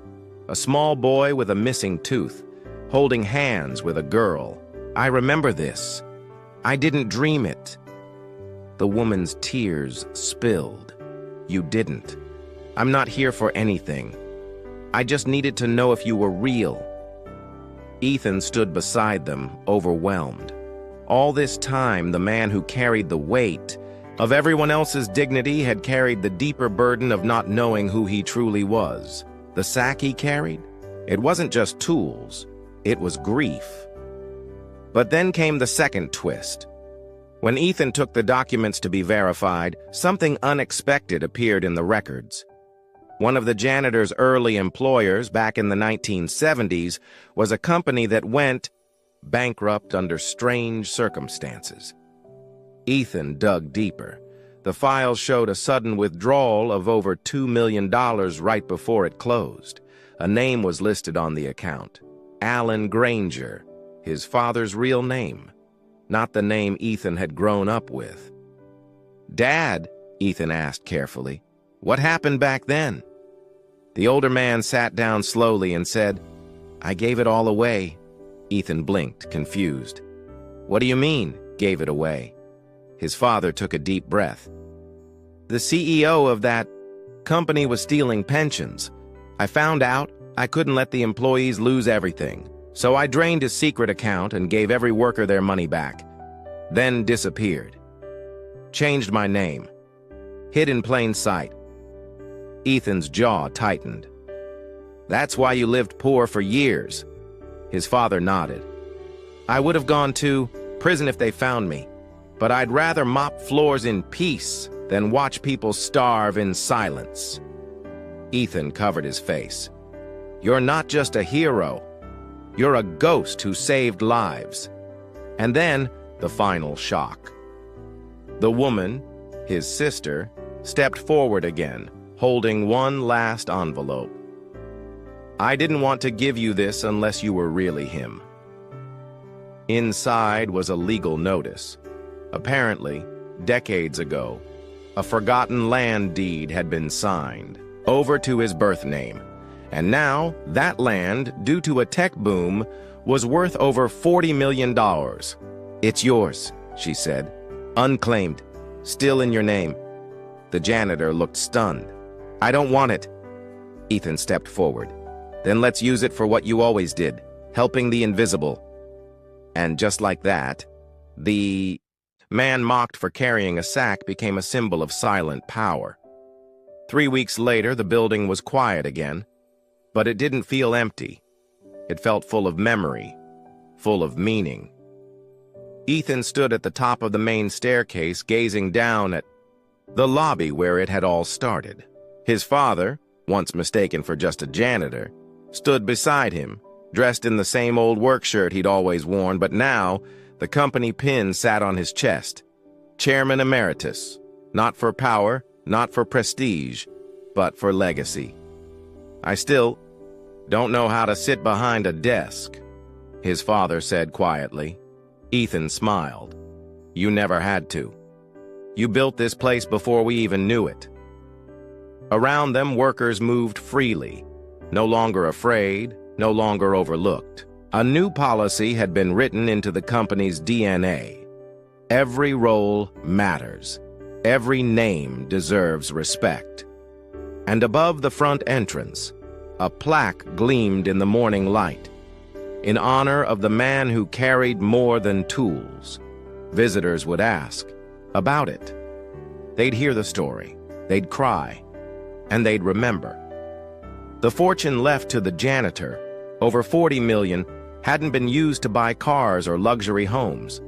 Speaker 1: a small boy with a missing tooth, holding hands with a girl. "I remember this. I didn't dream it." The woman's tears spilled. "You didn't. I'm not here for anything. I just needed to know if you were real." Ethan stood beside them, overwhelmed. All this time, the man who carried the weight of everyone else's dignity had carried the deeper burden of not knowing who he truly was. The sack he carried? It wasn't just tools. It was grief. But then came the second twist. When Ethan took the documents to be verified, something unexpected appeared in the records. One of the janitor's early employers back in the 1970s was a company that went bankrupt under strange circumstances. Ethan dug deeper. The files showed a sudden withdrawal of over $2 million right before it closed. A name was listed on the account. Alan Granger, his father's real name, not the name Ethan had grown up with. "Dad," Ethan asked carefully, "what happened back then?" The older man sat down slowly and said, "I gave it all away." Ethan blinked, confused. "What do you mean, gave it away?" His father took a deep breath. "The CEO of that company was stealing pensions. I found out. I couldn't let the employees lose everything. So I drained his secret account and gave every worker their money back, then disappeared. Changed my name. Hid in plain sight. Ethan's jaw tightened. That's why you lived poor for years. His father nodded. I would have gone to prison if they found me, but I'd rather mop floors in peace than watch people starve in silence. Ethan covered his face. You're not just a hero. You're a ghost who saved lives. And then, the final shock. The woman, his sister, stepped forward again, holding one last envelope. I didn't want to give you this unless you were really him. Inside was a legal notice. Apparently, decades ago, a forgotten land deed had been signed over to his birth name, and now that land, due to a tech boom, was worth over $40 million. It's yours, she said. Unclaimed. Still in your name. The janitor looked stunned. I don't want it. Ethan stepped forward. Then let's use it for what you always did, helping the invisible. And just like that, the man mocked for carrying a sack became a symbol of silent power. 3 weeks later, the building was quiet again, but it didn't feel empty. It felt full of memory, full of meaning. Ethan stood at the top of the main staircase, gazing down at the lobby where it had all started. His father, once mistaken for just a janitor, stood beside him, dressed in the same old work shirt he'd always worn, but now the company pin sat on his chest. Chairman Emeritus, not for power, not for prestige, but for legacy. I still don't know how to sit behind a desk, his father said quietly. Ethan smiled. You never had to. You built this place before we even knew it. Around them, workers moved freely, no longer afraid, no longer overlooked. A new policy had been written into the company's DNA. Every role matters. Every name deserves respect. And above the front entrance, a plaque gleamed in the morning light, in honor of the man who carried more than tools. Visitors would ask about it. They'd hear the story, they'd cry, and they'd remember. The fortune left to the janitor, over $40 million, hadn't been used to buy cars or luxury homes.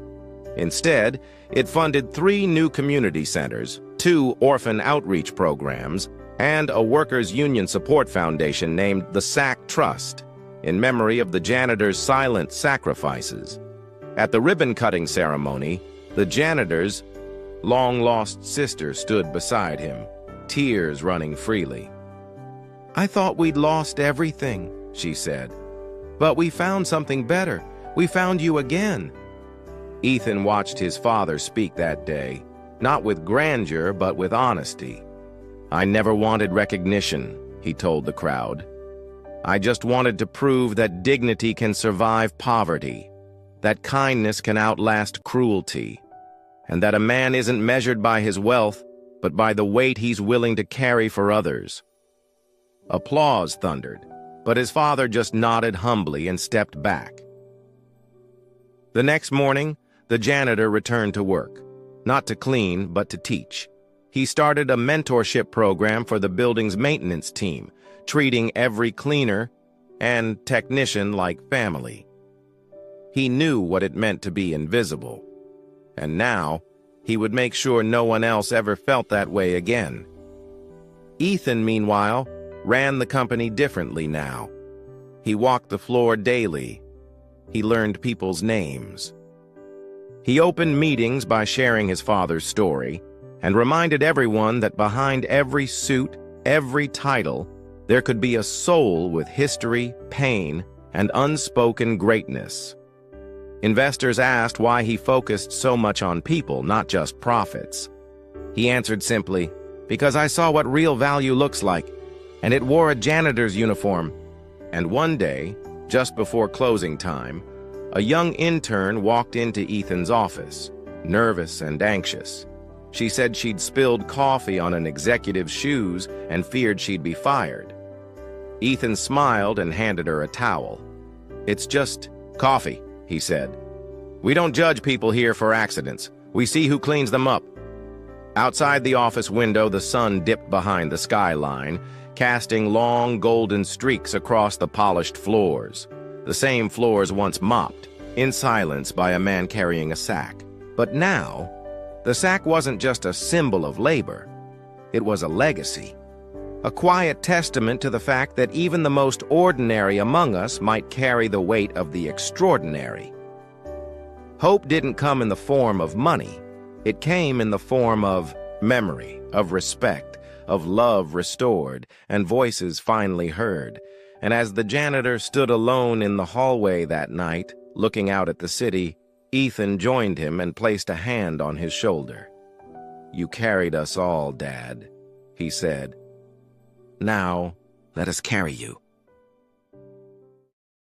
Speaker 1: Instead, it funded 3 new community centers, 2 orphan outreach programs, and a workers' union support foundation named the SAC Trust, in memory of the janitor's silent sacrifices. At the ribbon-cutting ceremony, the janitor's long-lost sister stood beside him, tears running freely. I thought we'd lost everything, she said. But we found something better. We found you again. Ethan watched his father speak that day, not with grandeur, but with honesty. I never wanted recognition, he told the crowd. I just wanted to prove that dignity can survive poverty, that kindness can outlast cruelty, and that a man isn't measured by his wealth, but by the weight he's willing to carry for others. Applause thundered, but his father just nodded humbly and stepped back. The next morning, the janitor returned to work, not to clean, but to teach. He started a mentorship program for the building's maintenance team, treating every cleaner and technician like family. He knew what it meant to be invisible, and now he would make sure no one else ever felt that way again. Ethan, meanwhile, ran the company differently now. He walked the floor daily. He learned people's names. He opened meetings by sharing his father's story and reminded everyone that behind every suit, every title, there could be a soul with history, pain, and unspoken greatness. Investors asked why he focused so much on people, not just profits. He answered simply, because I saw what real value looks like, and it wore a janitor's uniform. And one day, just before closing time, a young intern walked into Ethan's office, nervous and anxious. She said she'd spilled coffee on an executive's shoes and feared she'd be fired. Ethan smiled and handed her a towel. "It's just coffee," he said. "We don't judge people here for accidents. We see who cleans them up." Outside the office window, the sun dipped behind the skyline, casting long golden streaks across the polished floors. The same floors once mopped, in silence by a man carrying a sack. But now, the sack wasn't just a symbol of labor. It was a legacy. A quiet testament to the fact that even the most ordinary among us might carry the weight of the extraordinary. Hope didn't come in the form of money. It came in the form of memory, of respect, of love restored, and voices finally heard. And as the janitor stood alone in the hallway that night, looking out at the city, Ethan joined him and placed a hand on his shoulder. "You carried us all, Dad," he said. "Now, let us carry you."